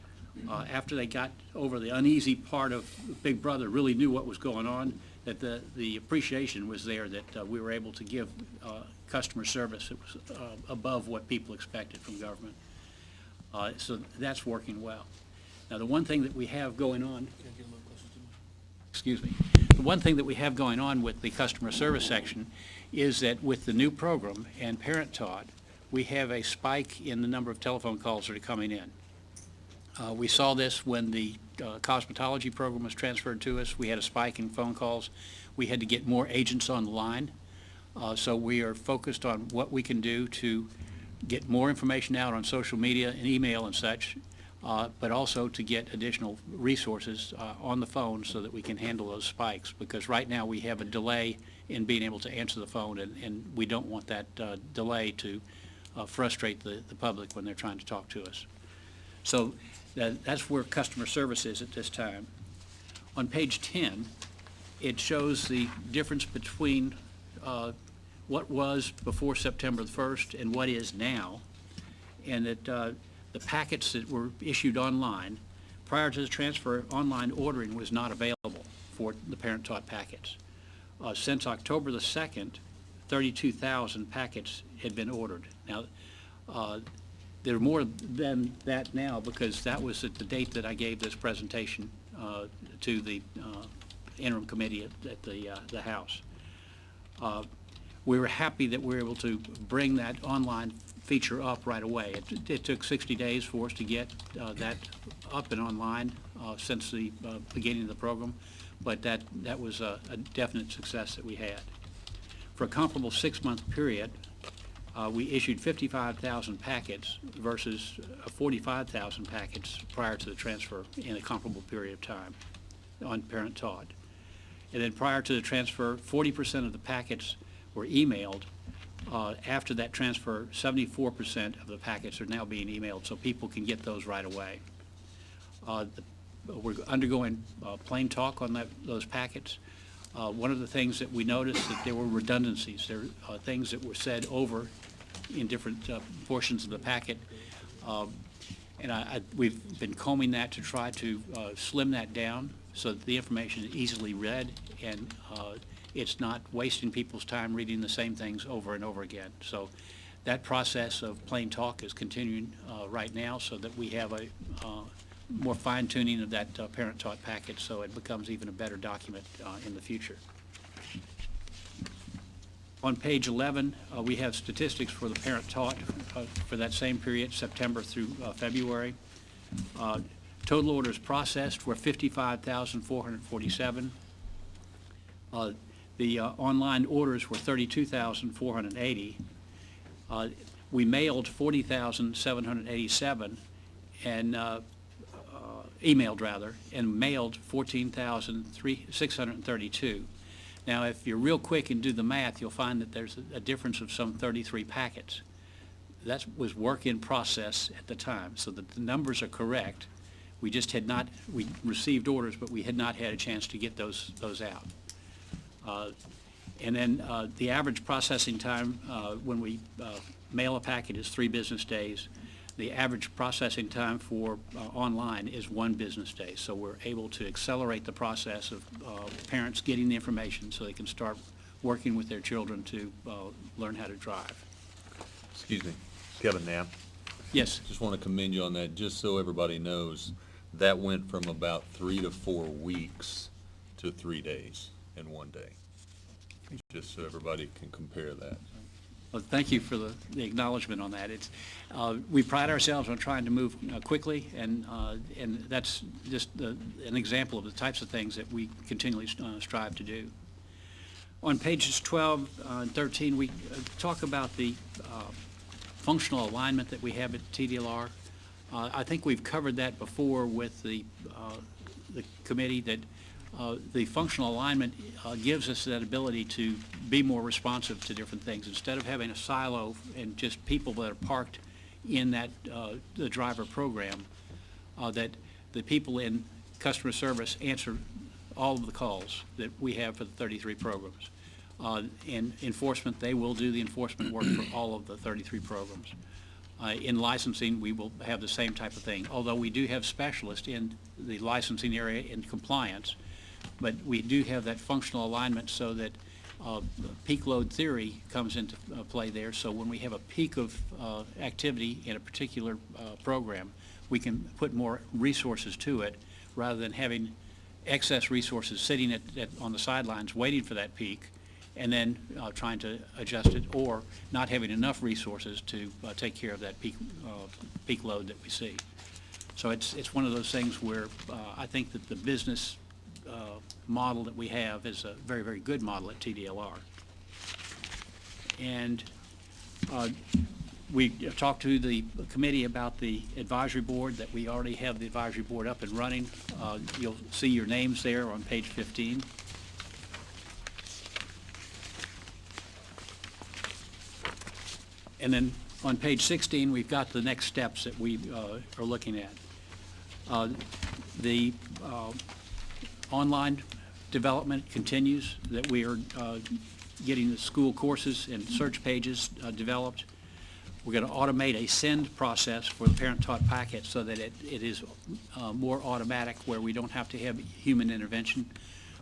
After they got over the uneasy part of Big Brother, really knew what was going on, that the appreciation was there that we were able to give customer service that was above what people expected from government. So that's working well. Now the one thing that we have going on, excuse me, the one thing that we have going on with the customer service section is that with the new program and Parent Taught, we have a spike in the number of telephone calls that are coming in. We saw this when the cosmetology program was transferred to us. We had a spike in phone calls. We had to get more agents on the line. So we are focused on what we can do to get more information out on social media and email and such, but also to get additional resources on the phone so that we can handle those spikes, because right now we have a delay in being able to answer the phone, and we don't want that delay to frustrate the public when they're trying to talk to us. So that's where customer service is at this time. On page 10, it shows the difference between what was before September the 1st and what is now, and that the packets that were issued online prior to the transfer, online ordering was not available for the parent-taught packets. Since October the 2nd, 32,000 packets had been ordered. Now, there are more than that now because that was at the date that I gave this presentation to the interim committee at the House. We were happy that we were able to bring that online feature up right away. It took 60 days for us to get that up and online since the beginning of the program, but that was a definite success that we had. For a comparable 6-month period, we issued 55,000 packets versus 45,000 packets prior to the transfer in a comparable period of time on Parent Taught. And then prior to the transfer, 40% of the packets were emailed. After that transfer, 74% of the packets are now being emailed, so people can get those right away. We're undergoing plain talk on those packets. One of the things that we noticed that there were redundancies. There are things that were said over in different portions of the packet. And we've been combing that to try to slim that down so that the information is easily read and it's not wasting people's time reading the same things over and over again. So that process of plain talk is continuing right now so that we have a more fine-tuning of that parent-taught packet so it becomes even a better document in the future. On page 11, we have statistics for the parent-taught for that same period, September through February. Total orders processed were 55,447. The online orders were 32,480. We mailed 40,787 and emailed rather, and mailed 14,632. Now, if you're real quick and do the math, you'll find that there's a difference of some 33 packets. That was work in process at the time, so that the numbers are correct. We just had not, we received orders, but we had not had a chance to get those out. And then the average processing time when we mail a packet is 3 business days. The average processing time for online is 1 business day. So we're able to accelerate the process of parents getting the information so they can start working with their children to learn how to drive. Excuse me, Kevin Knapp. Yes. Just want to commend you on that, just so everybody knows, that went from about 3 to 4 weeks to 3 days in 1 day. Just so everybody can compare that. Well, thank you for the acknowledgement on that. We pride ourselves on trying to move quickly, and that's just an example of the types of things that we continually strive to do. On pages 12 and 13, we talk about the functional alignment that we have at TDLR. I think we've covered that before with the committee, that the functional alignment gives us that ability to be more responsive to different things. Instead of having a silo and just people that are parked in that the driver program, that the people in customer service answer all of the calls that we have for the 33 programs. In enforcement, they will do the enforcement work for all of the 33 programs. In licensing, we will have the same type of thing, although we do have specialists in the licensing area in compliance, but we do have that functional alignment so that peak load theory comes into play there. So when we have a peak of activity in a particular program, we can put more resources to it rather than having excess resources sitting on the sidelines waiting for that peak and then trying to adjust it, or not having enough resources to take care of that peak load that we see. So it's one of those things where I think that the business model that we have is a very, very good model at TDLR. And we talked to the committee about the advisory board, that we already have the advisory board up and running. You'll see your names there on page 15. And then on page 16, we've got the next steps that we are looking at. The online development continues, that we are getting the school courses and search pages developed. We're going to automate a send process for the parent-taught packet so that it is more automatic, where we don't have to have human intervention.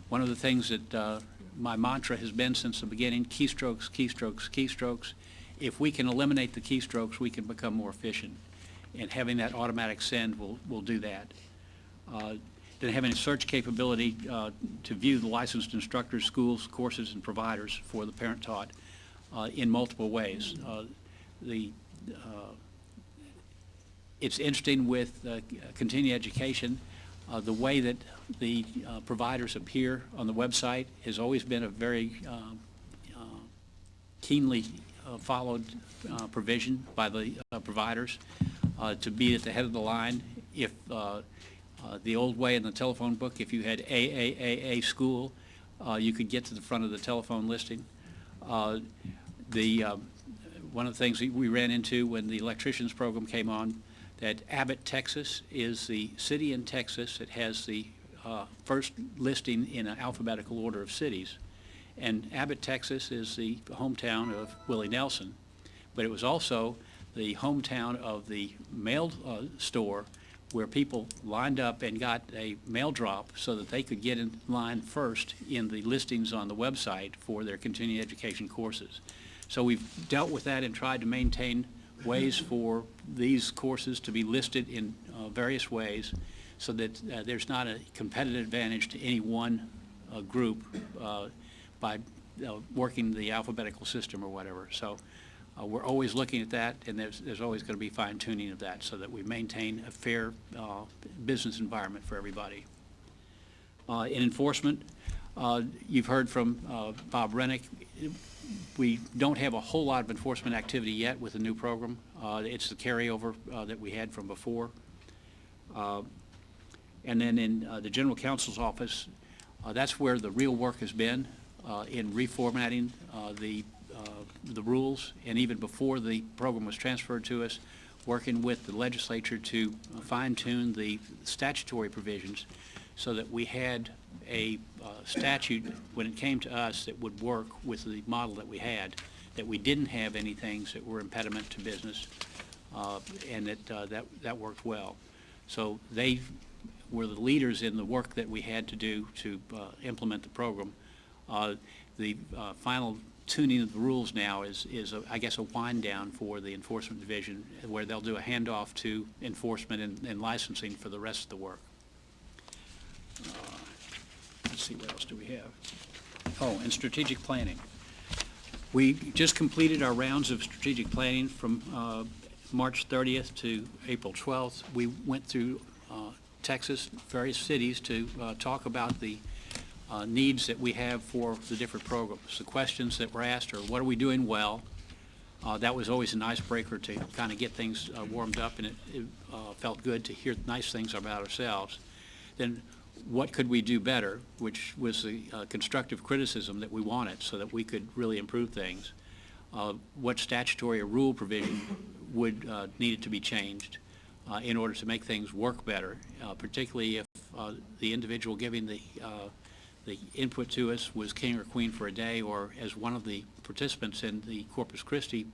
One of the things that my mantra has been since the beginning, keystrokes, keystrokes, keystrokes. If we can eliminate the keystrokes, we can become more efficient. And having that automatic send will do that. Then having a search capability to view the licensed instructors, schools, courses, and providers for the parent-taught in multiple ways. It's interesting with continuing education, the way that the providers appear on the website has always been a very keenly followed provision by the providers to be at the head of the line. If the old way in the telephone book, if you had AAAA school, you could get to the front of the telephone listing. One of the things we ran into when the electricians program came on, that Abbott, Texas is the city in Texas that has the first listing in an alphabetical order of cities. And Abbott, Texas is the hometown of Willie Nelson, but it was also the hometown of the mail store, where people lined up and got a mail drop so that they could get in line first in the listings on the website for their continuing education courses. So we've dealt with that and tried to maintain ways for these courses to be listed in various ways so that there's not a competitive advantage to any one group by working the alphabetical system or whatever. So we're always looking at that, and there's always going to be fine-tuning of that so that we maintain a fair business environment for everybody. In enforcement, you've heard from Bob Rennick. We don't have a whole lot of enforcement activity yet with the new program. It's the carryover that we had from before. And then in the General Counsel's office, that's where the real work has been in reformatting the rules, and even before the program was transferred to us, working with the legislature to fine-tune the statutory provisions so that we had a statute when it came to us that would work with the model that we had, that we didn't have any things that were impediment to business, and that worked well. So they were the leaders in the work that we had to do to implement the program. The final tuning of the rules now is I guess, a wind down for the enforcement division, where they'll do a handoff to enforcement and licensing for the rest of the work. Let's see, what else do we have? Oh, and strategic planning. We just completed our rounds of strategic planning from March 30th to April 12th. We went through Texas, various cities, to talk about the needs that we have for the different programs. The questions that were asked are, what are we doing well? That was always an icebreaker to kind of get things warmed up, and it felt good to hear nice things about ourselves. Then, what could we do better, which was the constructive criticism that we wanted so that we could really improve things. What statutory or rule provision would needed to be changed in order to make things work better, particularly if the individual giving the input to us was king or queen for a day, or as one of the participants in the Corpus Christi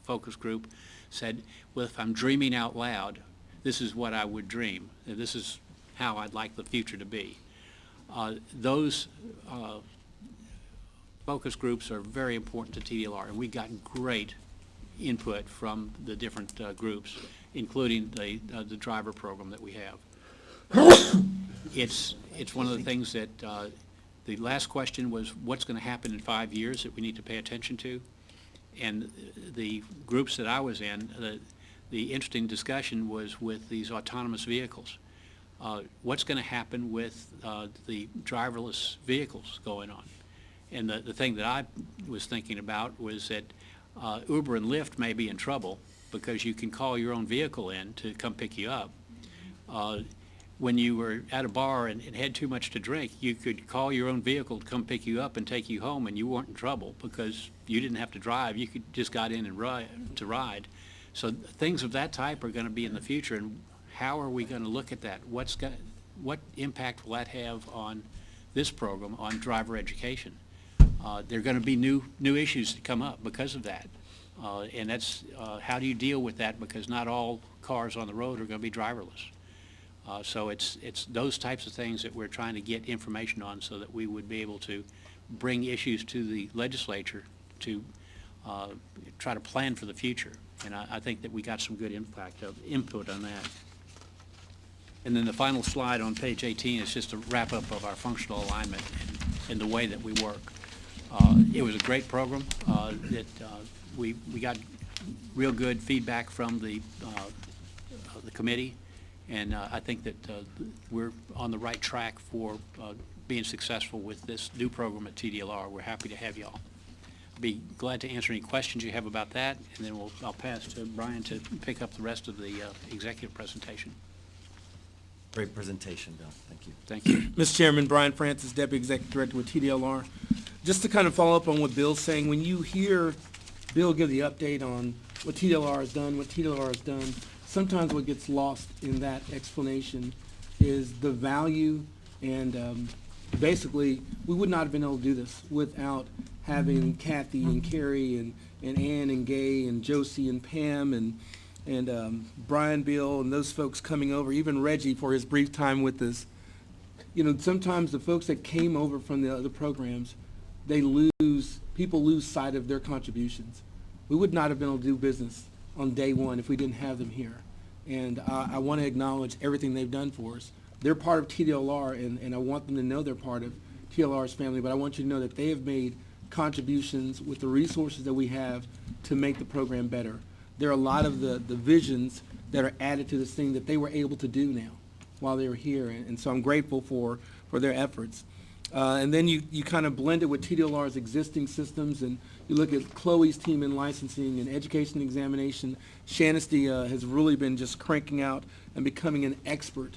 focus group said, well, if I'm dreaming out loud, this is what I would dream. This is how I'd like the future to be. Those focus groups are very important to TDLR, and we've gotten great input from the different groups, including the driver program that we have. It's one of the things that the last question was, what's going to happen in 5 years that we need to pay attention to? And the groups that I was in, the interesting discussion was with these autonomous vehicles. What's going to happen with the driverless vehicles going on? And the thing that I was thinking about was that Uber and Lyft may be in trouble because you can call your own vehicle in to come pick you up. When you were at a bar and had too much to drink, you could call your own vehicle to come pick you up and take you home, and you weren't in trouble because you didn't have to drive. You could just got in and ride. So things of that type are going to be in the future, and how are we going to look at that? What impact will that have on this program, on driver education? There are going to be new issues that come up because of that, and that's how do you deal with that? Because not all cars on the road are going to be driverless. So it's those types of things that we're trying to get information on so that we would be able to bring issues to the legislature to try to plan for the future. And I think that we got some good input on that. And then the final slide on page 18 is just a wrap-up of our functional alignment and the way that we work. It was a great program. We got real good feedback from the committee, and I think that we're on the right track for being successful with this new program at TDLR. We're happy to have y'all. Be glad to answer any questions you have about that, and then I'll pass to Brian to pick up the rest of the executive presentation. Great presentation, Bill. Thank you. Thank you. Mr. Chairman, Brian Francis, Deputy Executive Director with TDLR. Just to kind of follow up on what Bill's saying, when you hear Bill give the update on what TDLR has done, sometimes what gets lost in that explanation is the value, and basically we would not have been able to do this without having Kathy and Carrie and Ann and Gay and Josie and Pam and Brian, Bill, and those folks coming over, even Reggie for his brief time with us. You know, sometimes the folks that came over from the other programs, people lose sight of their contributions. We would not have been able to do business on day one if we didn't have them here. And I want to acknowledge everything they've done for us. They're part of TDLR, and I want them to know they're part of TDLR's family, but I want you to know that they have made contributions with the resources that we have to make the program better. There are a lot of the visions that are added to this thing that they were able to do now while they were here, and so I'm grateful for their efforts. And then you kind of blend it with TDLR's existing systems, and you look at Chloe's team in licensing and education examination. Shanesty has really been just cranking out and becoming an expert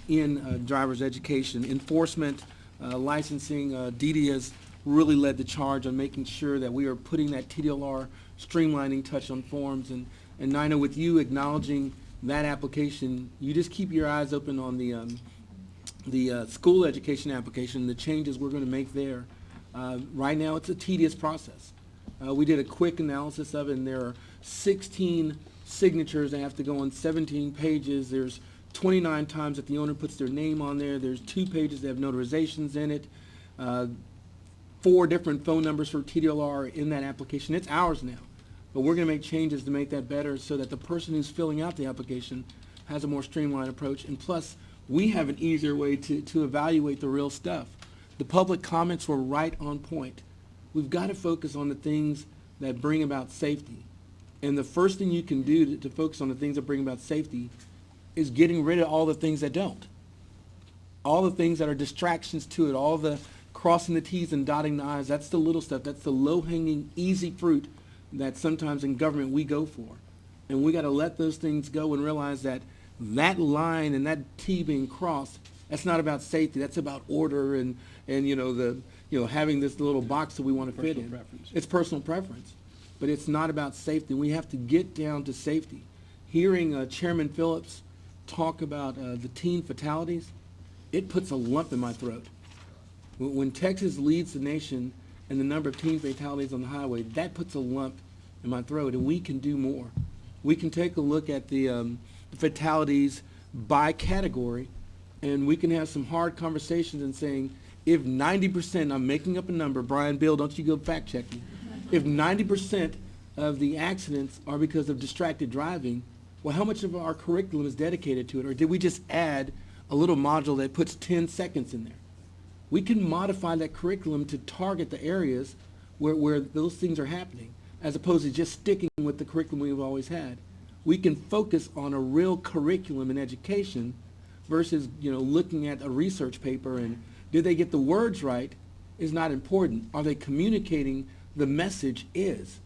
in driver's education. Enforcement, licensing, Dee Dee has really led the charge on making sure that we are putting that TDLR streamlining touch on forms. And Nina, with you acknowledging that application, you just keep your eyes open on the school education application, the changes we're going to make there. Right now, it's a tedious process. We did a quick analysis of it, and there are 16 signatures that have to go on 17 pages. There's 29 times that the owner puts their name on there. There's 2 pages that have notarizations in it. 4 different phone numbers for TDLR in that application. It's ours now, but we're going to make changes to make that better so that the person who's filling out the application has a more streamlined approach. And plus, we have an easier way to evaluate the real stuff. The public comments were right on point. We've got to focus on the things that bring about safety. And the first thing you can do to focus on the things that bring about safety is getting rid of all the things that don't. All the things that are distractions to it, all the crossing the T's and dotting the I's, that's the little stuff. That's the low-hanging, easy fruit that sometimes in government we go for. And we got to let those things go and realize that that line and that T being crossed, that's not about safety. That's about order and having this little box that we want to fit in. Preference. It's personal preference, but it's not about safety. We have to get down to safety. Hearing Chairman Phillips talk about the teen fatalities, it puts a lump in my throat. When Texas leads the nation in the number of teen fatalities on the highway, that puts a lump in my throat, and we can do more. We can take a look at the fatalities by category, and we can have some hard conversations and saying, if 90%, I'm making up a number, Brian, Bill, don't you go fact check me. If 90% of the accidents are because of distracted driving, well, how much of our curriculum is dedicated to it? Or did we just add a little module that puts 10 seconds in there? We can modify that curriculum to target the areas where those things are happening, as opposed to just sticking with the curriculum we've always had. We can focus on a real curriculum in education versus, looking at a research paper and did they get the words right is not important. Are they communicating the message is?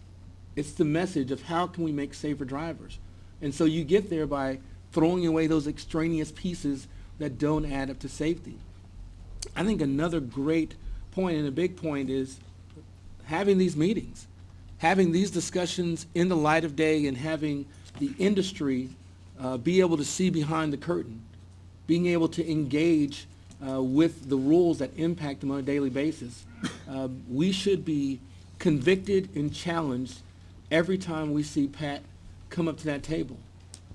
It's the message of how can we make safer drivers. And so you get there by throwing away those extraneous pieces that don't add up to safety. I think another great point and a big point is having these meetings, having these discussions in the light of day and having the industry be able to see behind the curtain, being able to engage with the rules that impact them on a daily basis. We should be convicted and challenged every time we see Pat come up to that table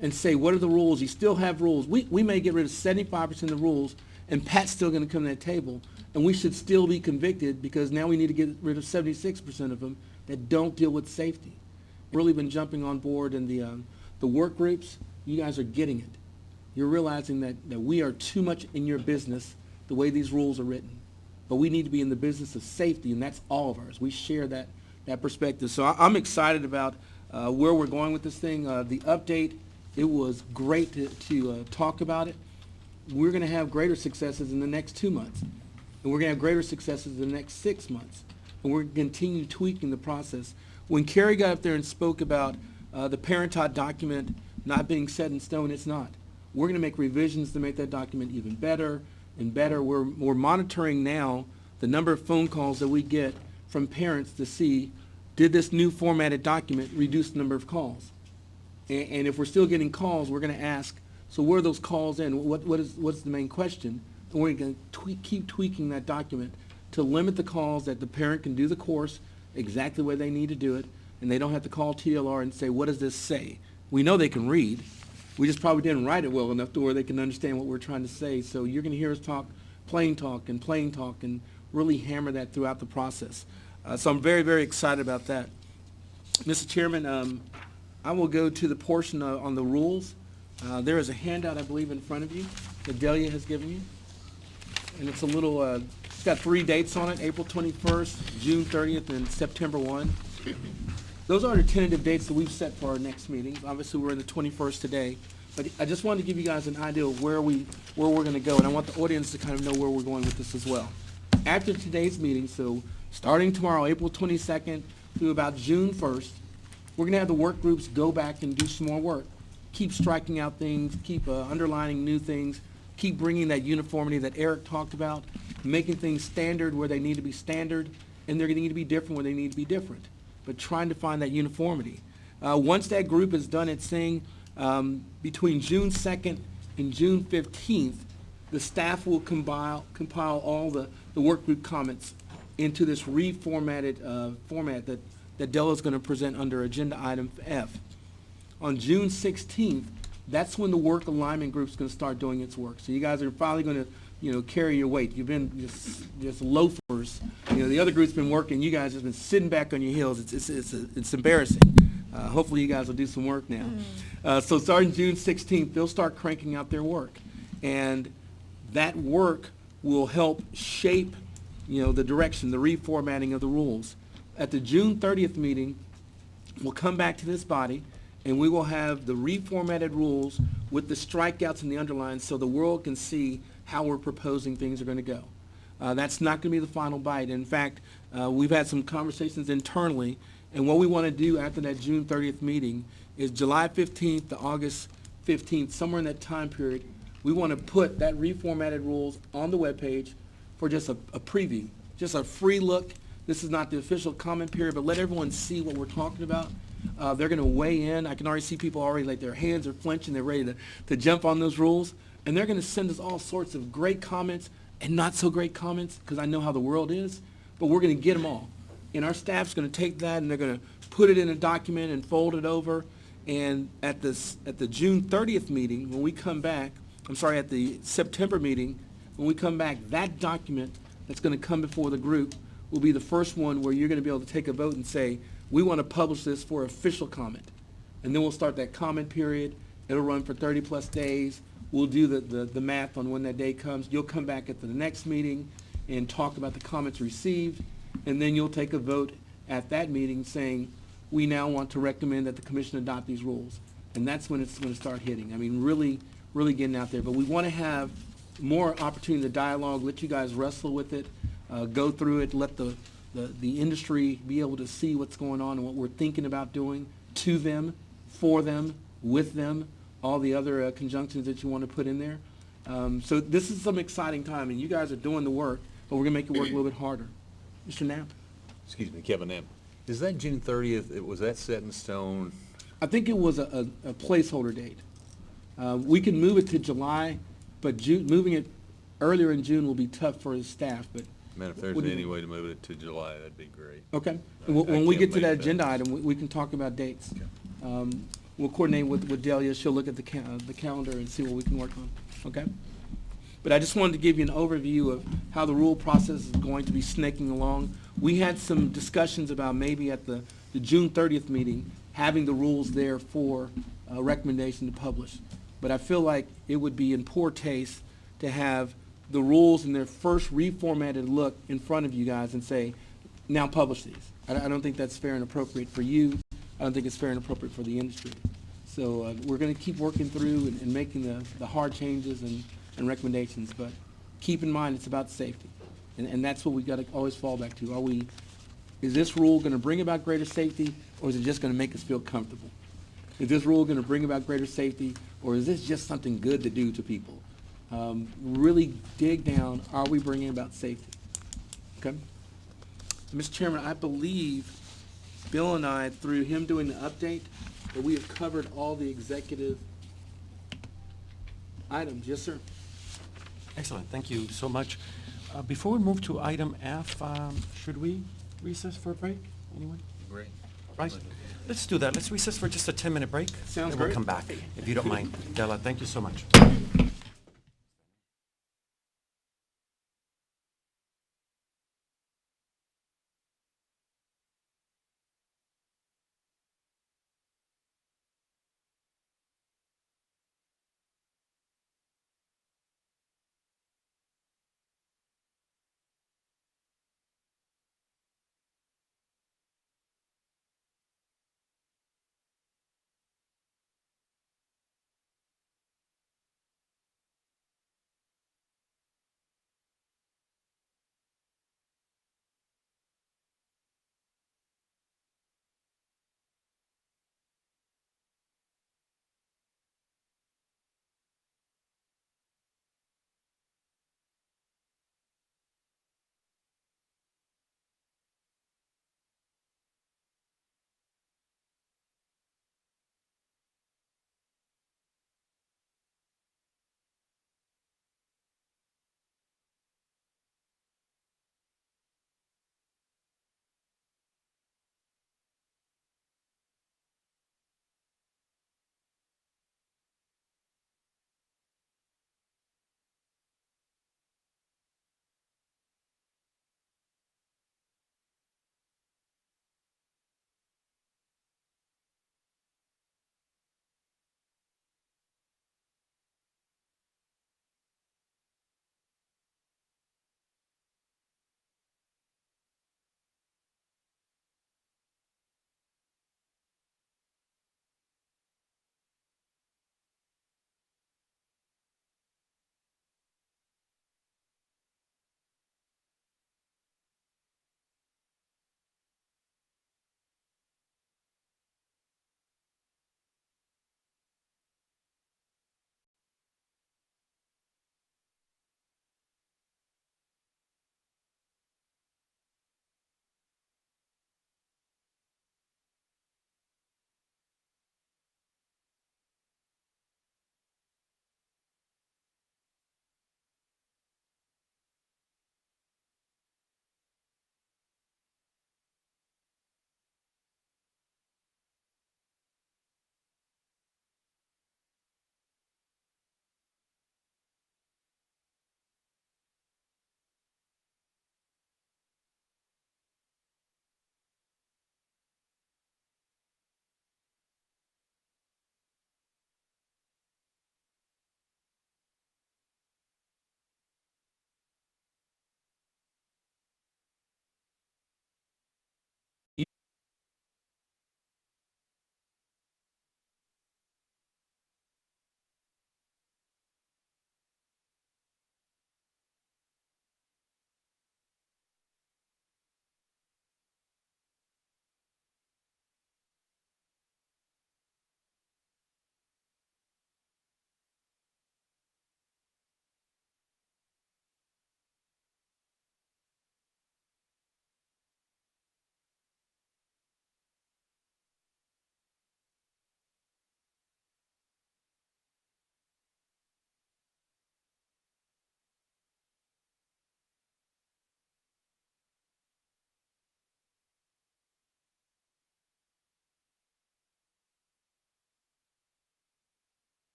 and say, what are the rules? You still have rules. We may get rid of 75% of the rules, and Pat's still going to come to that table, and we should still be convicted because now we need to get rid of 76% of them that don't deal with safety. Really been jumping on board in the work groups. You guys are getting it. You're realizing that we are too much in your business the way these rules are written. But we need to be in the business of safety, and that's all of ours. We share that perspective. So I'm excited about where we're going with this thing. The update, it was great to talk about it. We're going to have greater successes in the next 2 months. And we're going to have greater successes in the next 6 months. And we're going to continue tweaking the process. When Kerry got up there and spoke about the parent-taught document not being set in stone, it's not. We're going to make revisions to make that document even better and better. We're monitoring now the number of phone calls that we get from parents to see, did this new formatted document reduce the number of calls? And if we're still getting calls, we're going to ask, so where are those calls in? What's the main question? And we're going to keep tweaking that document to limit the calls that the parent can do the course exactly where they need to do it, and they don't have to call TLR and say, what does this say? We know they can read. We just probably didn't write it well enough to where they can understand what we're trying to say. So you're going to hear us talk plain talk and really hammer that throughout the process. So I'm very, very excited about that. Mr. Chairman, I will go to the portion on the rules. There is a handout, I believe, in front of you that Delia has given you. And it's a little, it's got 3 dates on it, April 21st, June 30th, and September 1. Those are the tentative dates that we've set for our next meeting. Obviously, we're in the 21st today. But I just wanted to give you guys an idea of where we're going to go. And I want the audience to kind of know where we're going with this as well. After today's meeting, so starting tomorrow, April 22nd through about June 1st, we're going to have the work groups go back and do some more work. Keep striking out things, keep underlining new things, keep bringing that uniformity that Eric talked about, making things standard where they need to be standard, and they're going to need to be different where they need to be different. But trying to find that uniformity. Once that group is done its thing, between June 2nd and June 15th, the staff will compile all the work group comments into this reformatted format that Della's going to present under Agenda Item F. On June 16th, that's when the work alignment group's going to start doing its work. So you guys are finally going to, carry your weight. You've been just loafers. The other group's been working. You guys have been sitting back on your heels. It's embarrassing. Hopefully you guys will do some work now. So starting June 16th, they'll start cranking out their work. And that work will help shape the direction, the reformatting of the rules. At the June 30th meeting, we'll come back to this body, and we will have the reformatted rules with the strikeouts and the underlines so the world can see how we're proposing things are going to go. That's not going to be the final bite. In fact, we've had some conversations internally, and what we want to do after that June 30th meeting is July 15th to August 15th, somewhere in that time period, we want to put that reformatted rules on the webpage for just a preview, just a free look. This is not the official comment period, but let everyone see what we're talking about. They're going to weigh in. I can already see people already, like their hands are flinching. They're ready to jump on those rules. And they're going to send us all sorts of great comments and not so great comments, because I know how the world is. But we're going to get them all. And our staff's going to take that and they're going to put it in a document and fold it over. And at the June 30th meeting, when we come back, at the September meeting, when we come back, that document that's going to come before the group will be the first one where you're going to be able to take a vote and say, we want to publish this for official comment. And then we'll start that comment period. It'll run for 30 plus days. We'll do the math on when that day comes. You'll come back at the next meeting and talk about the comments received, and then you'll take a vote at that meeting saying, we now want to recommend that the commission adopt these rules. And that's when it's going to start hitting. I mean, really getting out there. But we want to have more opportunity to dialogue, let you guys wrestle with it, go through it, let the industry be able to see what's going on and what we're thinking about doing to them, for them, with them, all the other conjunctions that you want to put in there. So this is some exciting time, and you guys are doing the work, but we're going to make it work a little bit harder. Mr. Knapp? Excuse me, Kevin Knapp. Is that June 30th, was that set in stone? I think it was a placeholder date. We can move it to July, but moving it earlier in June will be tough for his staff, but. Man, if there's What do you any think? way to move it to July, that'd be great. Okay. I When we can't get to make that that. agenda item, we can talk about dates. We'll coordinate with Delia. She'll look at the calendar and see what we can work on. Okay? But I just wanted to give you an overview of how the rule process is going to be snaking along. We had some discussions about maybe at the June 30th meeting, having the rules there for recommendation to publish. But I feel like it would be in poor taste to have the rules in their first reformatted look in front of you guys and say, now publish these. I don't think that's fair and appropriate for you. I don't think it's fair and appropriate for the industry. So we're going to keep working through and making the hard changes and recommendations, but keep in mind it's about safety. And that's what we got to always fall back to. Is this rule going to bring about greater safety, or is it just going to make us feel comfortable? Is this rule going to bring about greater safety, or is this just something good to do to people? Really dig down, are we bringing about safety? Okay? Mr. Chairman, I believe Bill and I, through him doing the update, that we have covered all the executive items. Yes, sir. Excellent, thank you so much. Before we move to item F, should we recess for a break? Anyone? Great. Right? Let's do that. Let's recess for just a 10-minute break. Sounds And we'll great. come back, if you don't mind. Della, thank you so much.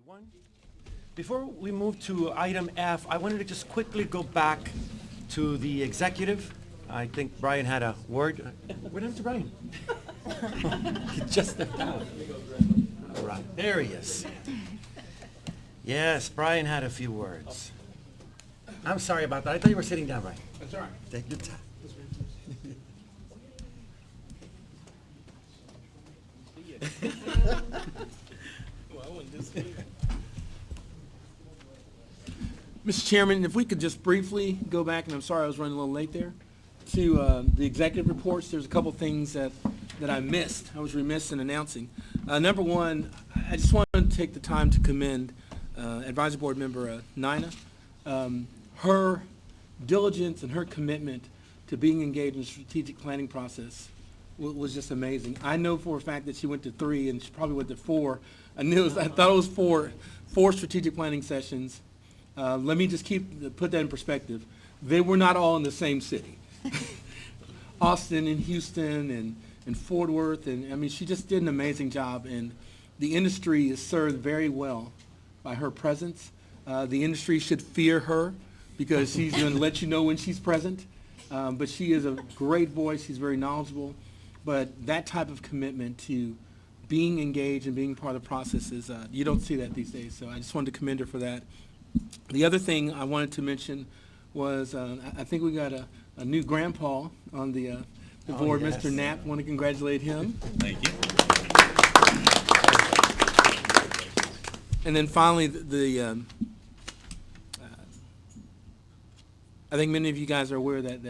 everyone. Before we move to item F, I wanted to just quickly go back to the executive. I think Brian had a word. What happened to Brian? He just stepped out. All right, there he is. Yes, Brian had a few words. I'm sorry about that. I thought you were sitting down, Brian. That's all right. Take your time. Mr. Chairman, if we could just briefly go back, and I'm sorry I was running a little late there, to the executive reports. There's a couple things that I missed. I was remiss in announcing. Number one, I just wanted to take the time to commend Advisory Board Member Nina. Her diligence and her commitment to being engaged in the strategic planning process was just amazing. I know for a fact that she went to 3 and she probably went to 4. I thought it was four strategic planning sessions. Let me just put that in perspective. They were not all in the same city. Austin and Houston and Fort Worth, and I mean, she just did an amazing job, and the industry is served very well by her presence. The industry should fear her because she's going to let you know when she's present. But she is a great voice. She's very knowledgeable. But that type of commitment to being engaged and being part of the process is, you don't see that these days. So I just wanted to commend her for that. The other thing I wanted to mention was I think we got a new grandpa on the board, yes. Mr. Knapp. Want to congratulate him. Thank you. And then finally, I think many of you guys are aware that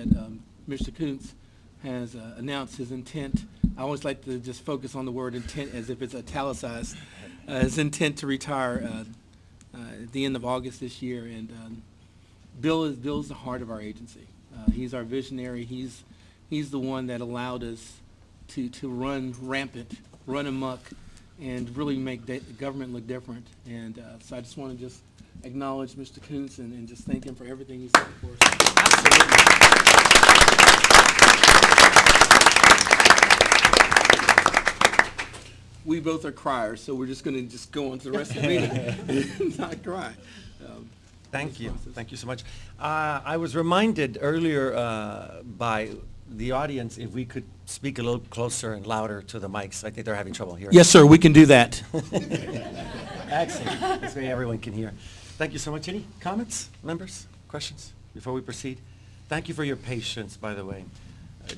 Mr. Kuntz has announced his intent. I always like to just focus on the word intent as if it's italicized. His intent to retire at the end of August this year. And Bill's the heart of our agency. He's our visionary. He's the one that allowed us to run rampant, run amok, and really make the government look different. And so I just want to just acknowledge Mr. Kuntz and just thank him for everything he's done for us. Absolutely. We both are criers, so we're just going to go on to the rest of the meeting and not cry. Thank you. Thank you so much. I was reminded earlier by the audience if we could speak a little closer and louder to the mics. I think they're having trouble hearing. Yes, sir, we can do that. Excellent. This way everyone can hear. Thank you so much. Any comments, members, questions before we proceed? Thank you for your patience, by the way.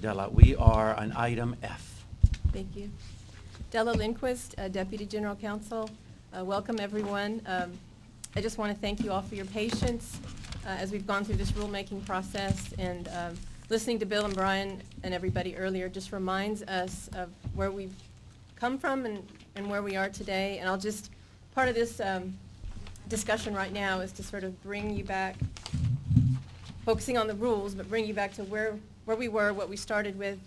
Della, we are on item F. Thank you. Della Lindquist, Deputy General Counsel. Welcome, everyone. I just want to thank you all for your patience as we've gone through this rulemaking process, and listening to Bill and Brian and everybody earlier just reminds us of where we've come from and where we are today. And I'll just, part of this discussion right now is to sort of bring you back, focusing on the rules, but bring you back to where we were, what we started with,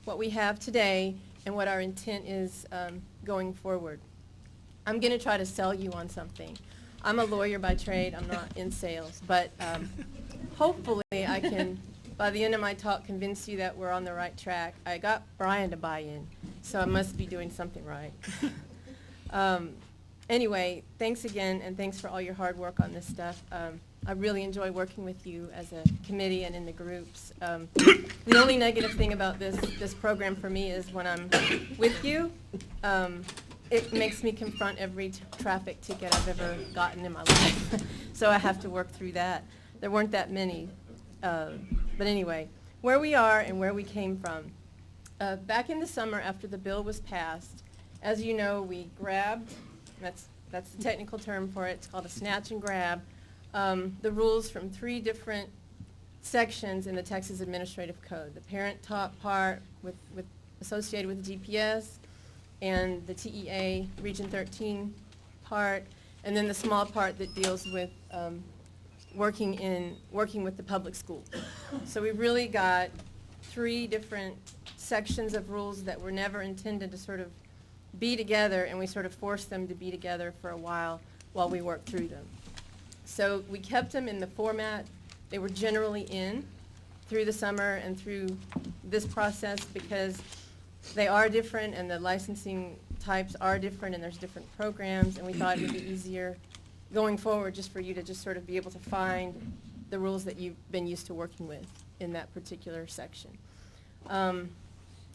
what we have today, and what our intent is going forward. I'm going to try to sell you on something. I'm a lawyer by trade. I'm not in sales. But hopefully I can, by the end of my talk, convince you that we're on the right track. I got Brian to buy in, so I must be doing something right. Anyway, thanks again, and thanks for all your hard work on this stuff. I really enjoy working with you as a committee and in the groups. The only negative thing about this program for me is when I'm with you, it makes me confront every traffic ticket I've ever gotten in my life. So I have to work through that. There weren't that many. But anyway, where we are and where we came from. Back in the summer after the bill was passed, as you know, we grabbed, that's the technical term for it, it's called a snatch and grab, the rules from 3 different sections in the Texas Administrative Code. The parent-taught part associated with the GPS, and the TEA Region 13 part, and then the small part that deals with working with the public school. So we really got 3 different sections of rules that were never intended to sort of be together, and we sort of forced them to be together for a while we worked through them. So we kept them in the format they were generally in through the summer and through this process because they are different and the licensing types are different and there's different programs, and we thought it would be easier going forward just for you to just sort of be able to find the rules that you've been used to working with in that particular section.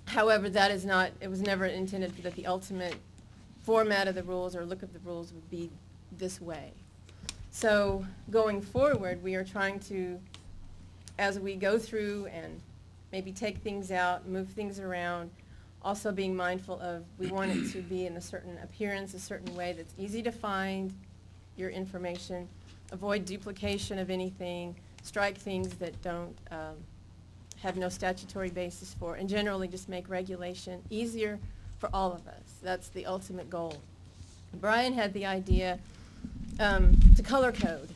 However, that is not, it was never intended that the ultimate format of the rules or look of the rules would be this way. So going forward, we are trying to, as we go through and maybe take things out, move things around, also being mindful of, we want it to be in a certain appearance, a certain way that's easy to find your information, avoid duplication of anything, strike things that don't have no statutory basis for, and generally just make regulation easier for all of us. That's the ultimate goal. Brian had the idea to color code,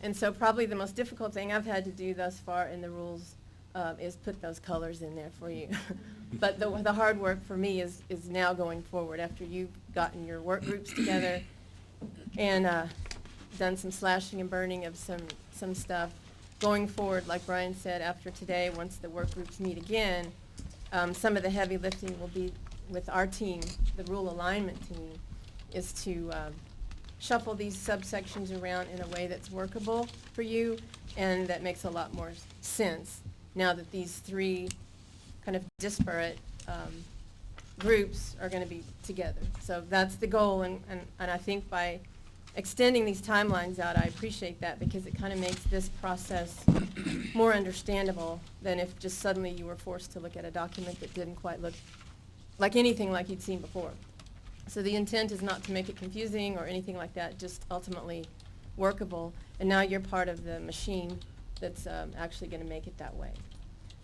and so probably the most difficult thing I've had to do thus far in the rules is put those colors in there for you. But the hard work for me is now going forward after you've gotten your work groups together and done some slashing and burning of some stuff. Going forward, like Brian said, after today, once the work groups meet again, some of the heavy lifting will be with our team, the rule alignment team, is to shuffle these subsections around in a way that's workable for you and that makes a lot more sense now that these three kind of disparate groups are going to be together. So that's the goal, and I think by extending these timelines out, I appreciate that because it kind of makes this process more understandable than if just suddenly you were forced to look at a document that didn't quite look like anything like you'd seen before. So the intent is not to make it confusing or anything like that, just ultimately workable. And now you're part of the machine that's actually going to make it that way.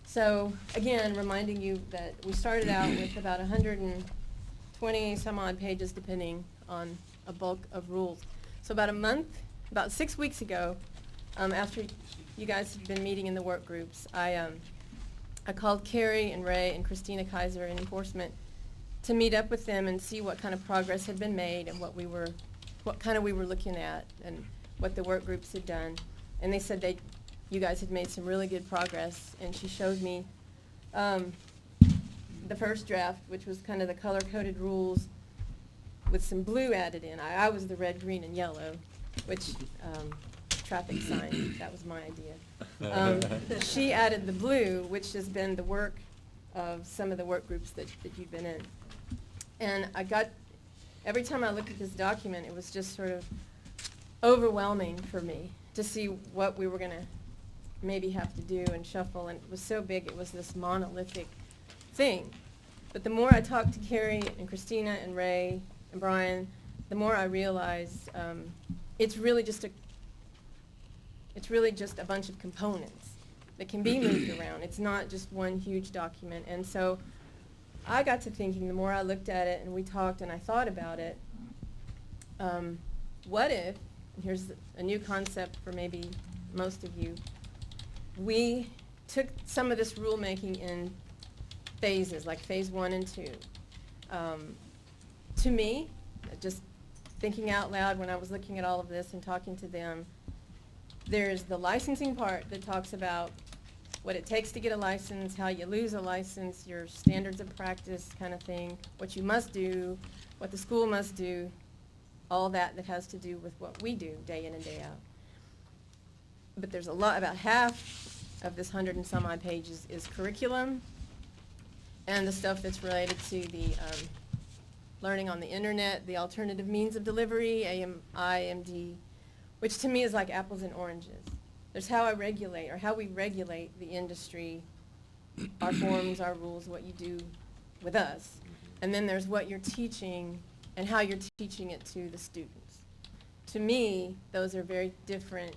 So again, reminding you that we started out with about 120 some odd pages depending on a bulk of rules. So about 6 weeks ago, after you guys had been meeting in the work groups, I called Carrie and Ray and Christina Kaiser in enforcement to meet up with them and see what kind of progress had been made and what we were looking at and what the work groups had done. And they said you guys had made some really good progress, and she showed me the first draft, which was kind of the color-coded rules with some blue added in. I was the red, green, and yellow, which traffic sign, that was my idea. She added the blue, which has been the work of some of the work groups that you've been in. And every time I looked at this document, it was just sort of overwhelming for me to see what we were going to maybe have to do and shuffle, and it was so big it was this monolithic thing. But the more I talked to Carrie and Christina and Ray and Brian, the more I realized it's really just a bunch of components that can be moved around. It's not just one huge document. And so I got to thinking, the more I looked at it and we talked and I thought about it, what if, and here's a new concept for maybe most of you, we took some of this rulemaking in phases, like phase 1 and 2. To me, just thinking out loud when I was looking at all of this and talking to them, there's the licensing part that talks about what it takes to get a license, how you lose a license, your standards of practice kind of thing, what you must do, what the school must do, all that has to do with what we do day in and day out. But there's a lot, about half of this 100 and some odd pages is curriculum and the stuff that's related to the learning on the internet, the alternative means of delivery, IMD, which to me is like apples and oranges. There's how I regulate, or how we regulate the industry, our forms, our rules, what you do with us. And then there's what you're teaching and how you're teaching it to the students. To me, those are very different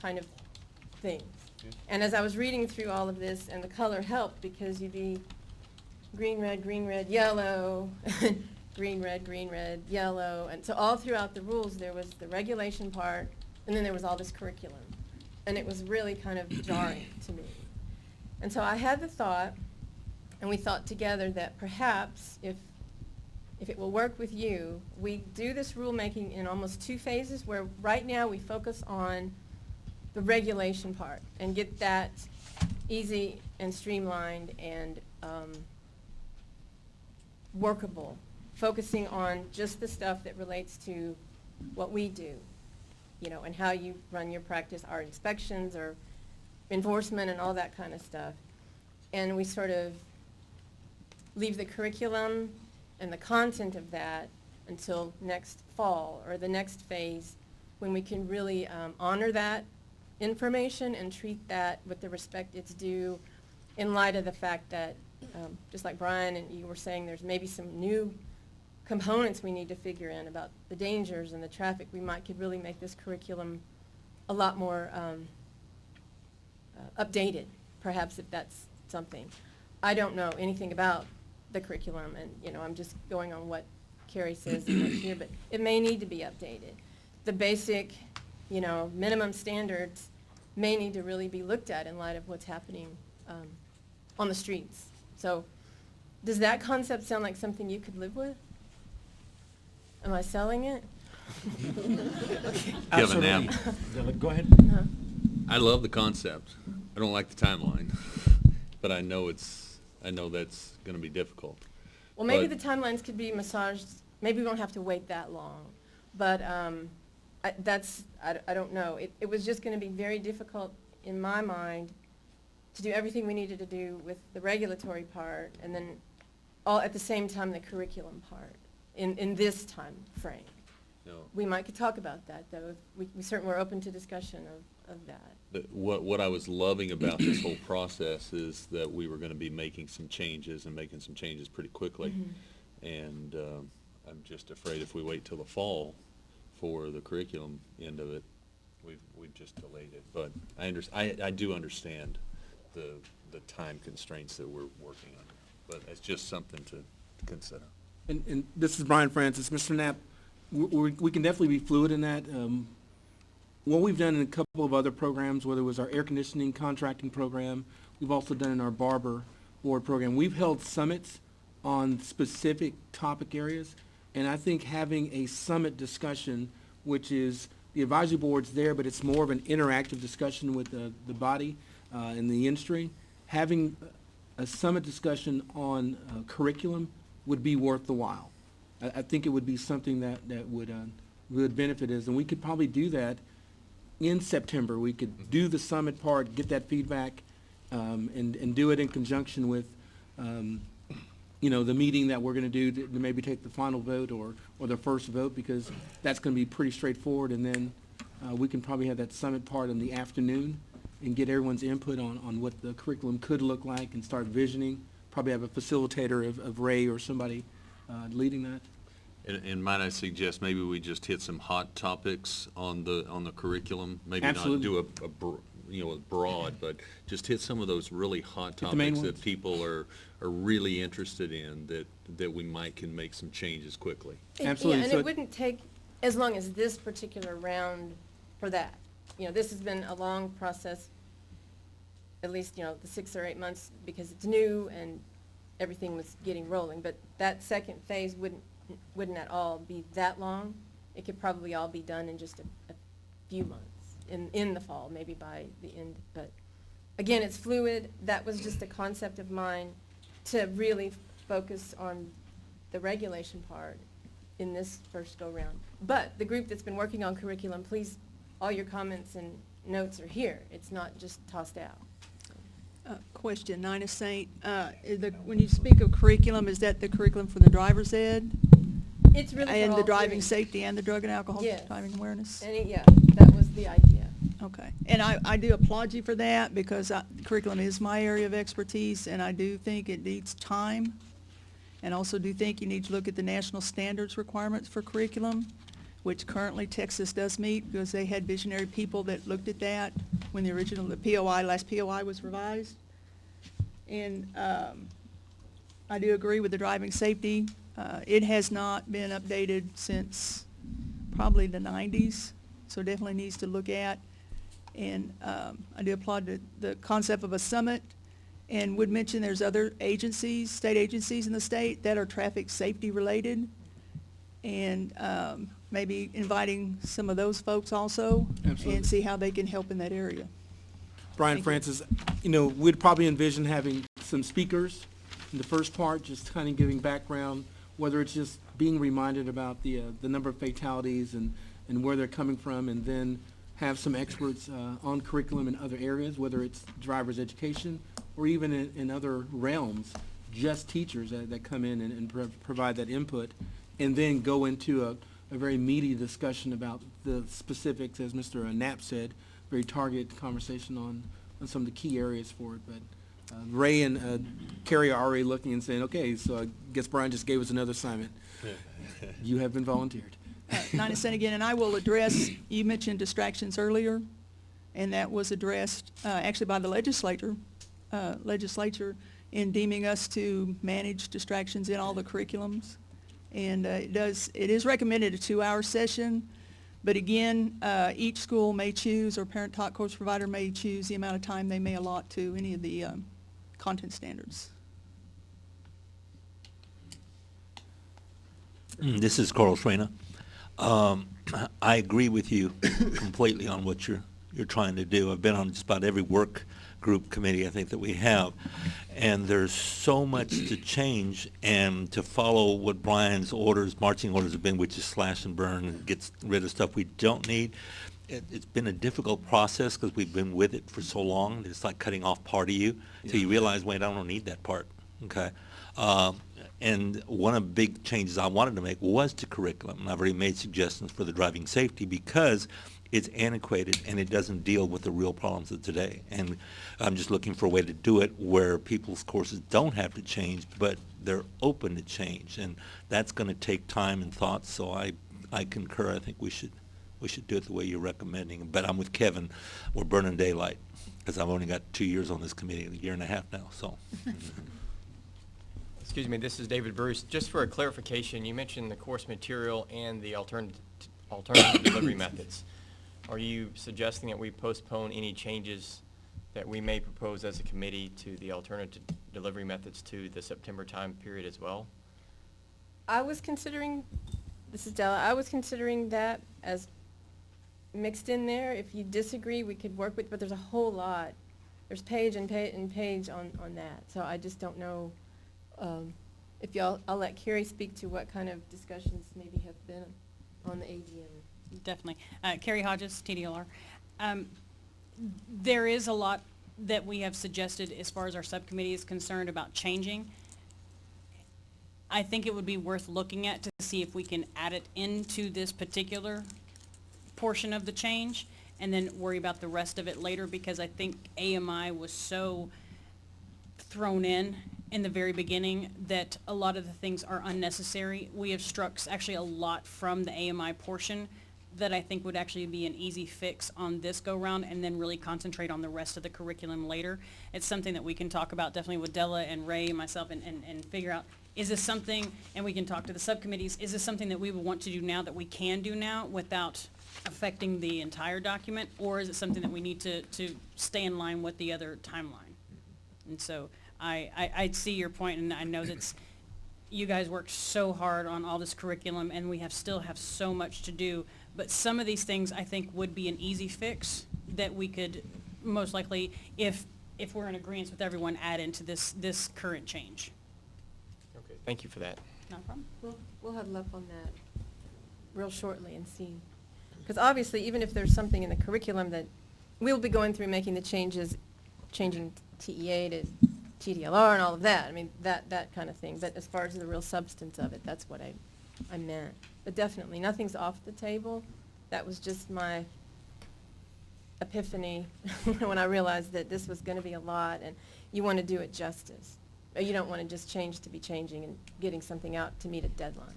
kind of things. And as I was reading through all of this, and the color helped because you'd be green, red, yellow, green, red, yellow. And so all throughout the rules, there was the regulation part, and then there was all this curriculum. And it was really kind of jarring to me. And so I had the thought, and we thought together that perhaps if it will work with you, we do this rulemaking in almost 2 phases, where right now we focus on the regulation part and get that easy and streamlined and workable focusing on just the stuff that relates to what we do, you know, and how you run your practice, our inspections or enforcement and all that kind of stuff. And we sort of leave the curriculum and the content of that until next fall or the next phase, when we can really honor that information and treat that with the respect it's due, in light of the fact that, just like Brian and you were saying, there's maybe some new components we need to figure in about the dangers and the traffic. We could really make this curriculum a lot more updated, perhaps, if that's something. I don't know anything about the curriculum, and you know, I'm just going on what Carrie says and what's here, but it may need to be updated. The basic, you know, minimum standards may need to really be looked at in light of what's happening on the streets. So does that concept sound like something you could live with? Am I selling it? Okay. Kevin, now, Go ahead. I love the concept. I don't like the timeline, but I know that's going to be difficult. Well, maybe But- the timelines could be massaged. Maybe we won't have to wait that long. But I don't know. It was just going to be very difficult in my mind to do everything we needed to do with the regulatory part, and then all at the same time the curriculum part in this time frame. No. We could talk about that, though. We certainly were open to discussion of that. What I was loving about this whole process is that we were going to be making some changes pretty quickly. And I'm just afraid if we wait till the fall for the curriculum end of it, we've just delayed it. But I do understand the time constraints that we're working under. But it's just something to consider. And this is Brian Francis. Mr. Knapp, we can definitely be fluid in that. What we've done in a couple of other programs, whether it was our air conditioning contracting program, we've also done in our barber board program, we've held summits on specific topic areas. And I think having a summit discussion, which is the advisory board's there, but it's more of an interactive discussion with the body and the industry, having a summit discussion on curriculum would be worth the while. I think it would be something that would benefit us, and we could probably do that in September. We could do the summit part, get that feedback, and do it in conjunction with, you know, the meeting that we're going to do to maybe take the final vote or the first vote, because that's going to be pretty straightforward. And then we can probably have that summit part in the afternoon and get everyone's input on what the curriculum could look like and start visioning. Probably have a facilitator of Ray or somebody leading that. And might I suggest maybe we just hit some hot topics on the curriculum? Maybe Absolutely. not do a broad, but just hit some of those really hot Hit the main topics that ones. people are really interested in, that we can make some changes quickly. Absolutely. Yeah, and So it wouldn't take as long as this particular round for that. You know, this has been a long process, at least, you know, the 6 or 8 months, because it's new and everything was getting rolling. But that second phase wouldn't at all be that long. It could probably all be done in just a few months, in the fall, maybe by the end. But again, it's fluid. That was just a concept of mine to really focus on the regulation part in this first go-round. But the group that's been working on curriculum, please, all your comments and notes are here. It's not just tossed out. Question, Nina Saint, when you speak of curriculum, is that the curriculum for the driver's ed? It's really for And all the driving three. safety and the drug and alcohol Yes. driving awareness? Yeah, that was the idea. Okay. And I do applaud you for that, because curriculum is my area of expertise, and I do think it needs time. And also do think you need to look at the national standards requirements for curriculum, which currently Texas does meet, because they had visionary people that looked at that when the last POI was revised. And I do agree with the driving safety. It has not been updated since probably the 90s, so definitely needs to look at. And I do applaud the concept of a summit, and would mention there's other agencies, state agencies in the state that are traffic safety related, and maybe inviting some of those folks also. Absolutely. And see how they can help in that area. Brian Francis, you know, we'd probably envision having some speakers in the first part, just kind of giving background, whether it's just being reminded about the number of fatalities and where they're coming from, and then have some experts on curriculum in other areas, whether it's driver's education or even in other realms, just teachers that come in and provide that input, and then go into a very meaty discussion about the specifics, as Mr. Knapp said, very targeted conversation on some of the key areas for it. But Ray and Carrie are already looking and saying, okay, so I guess Brian just gave us another assignment. You have been volunteered. Nina Senegan, and I will address, you mentioned distractions earlier, and that was addressed actually by the legislature in deeming us to manage distractions in all the curriculums. And it is recommended a 2-hour session, but again, each school may choose, or parent-taught course provider may choose the amount of time they may allot to any of the content standards. This is Carl Schreiner. I agree with you completely on what you're trying to do. I've been on just about every work group committee I think that we have, and there's so much to change and to follow what Brian's marching orders have been, which is slash and burn and gets rid of stuff we don't need. It's been a difficult process because we've been with it for so long. It's like cutting off part of you, so you realize, wait, I don't need that part. Okay. And one of the big changes I wanted to make was to curriculum. And I've already made suggestions for the driving safety because it's antiquated and it doesn't deal with the real problems of today. And I'm just looking for a way to do it where people's courses don't have to change, but they're open to change. And that's going to take time and thought, so I concur. I think we should do it the way you're recommending. But I'm with Kevin. We're burning daylight because I've only got 2 years on this committee, a year and a half now. So. Excuse me, this is David Bruce. Just for a clarification, you mentioned the course material and the alternative delivery methods. Are you suggesting that we postpone any changes that we may propose as a committee to the alternative delivery methods to the September time period as well? I was considering, this is Della, I was considering that as mixed in there. If you disagree, we could work with, but there's a whole lot. There's page and page on that. So I just don't know. If y'all, I'll let Carrie speak to what kind of discussions maybe have been on the ADM. Definitely. Carrie Hodges, TDLR. There is a lot that we have suggested as far as our subcommittee is concerned about changing. I think it would be worth looking at to see if we can add it into this particular portion of the change and then worry about the rest of it later, because I think AMI was so thrown in the very beginning that a lot of the things are unnecessary. We have struck actually a lot from the AMI portion that I think would actually be an easy fix on this go-round, and then really concentrate on the rest of the curriculum later. It's something that we can talk about definitely with Della and Ray and myself and figure out, is this something, and we can talk to the subcommittees, is this something that we would want to do now, that we can do now without affecting the entire document, or is it something that we need to stay in line with the other timeline? And so I see your point, and I know that you guys worked so hard on all this curriculum, and we still have so much to do. But some of these things I think would be an easy fix that we could most likely, if we're in agreement with everyone, add into this current change. Okay, thank you for that. No problem. We'll have luck on that real shortly and see. Because obviously, even if there's something in the curriculum that we'll be going through making the changes, changing TEA to TDLR and all of that, I mean, that kind of thing. But as far as the real substance of it, that's what I meant. But definitely, nothing's off the table. That was just my epiphany when I realized that this was going to be a lot, and you want to do it justice. You don't want to just change to be changing and getting something out to meet a deadline.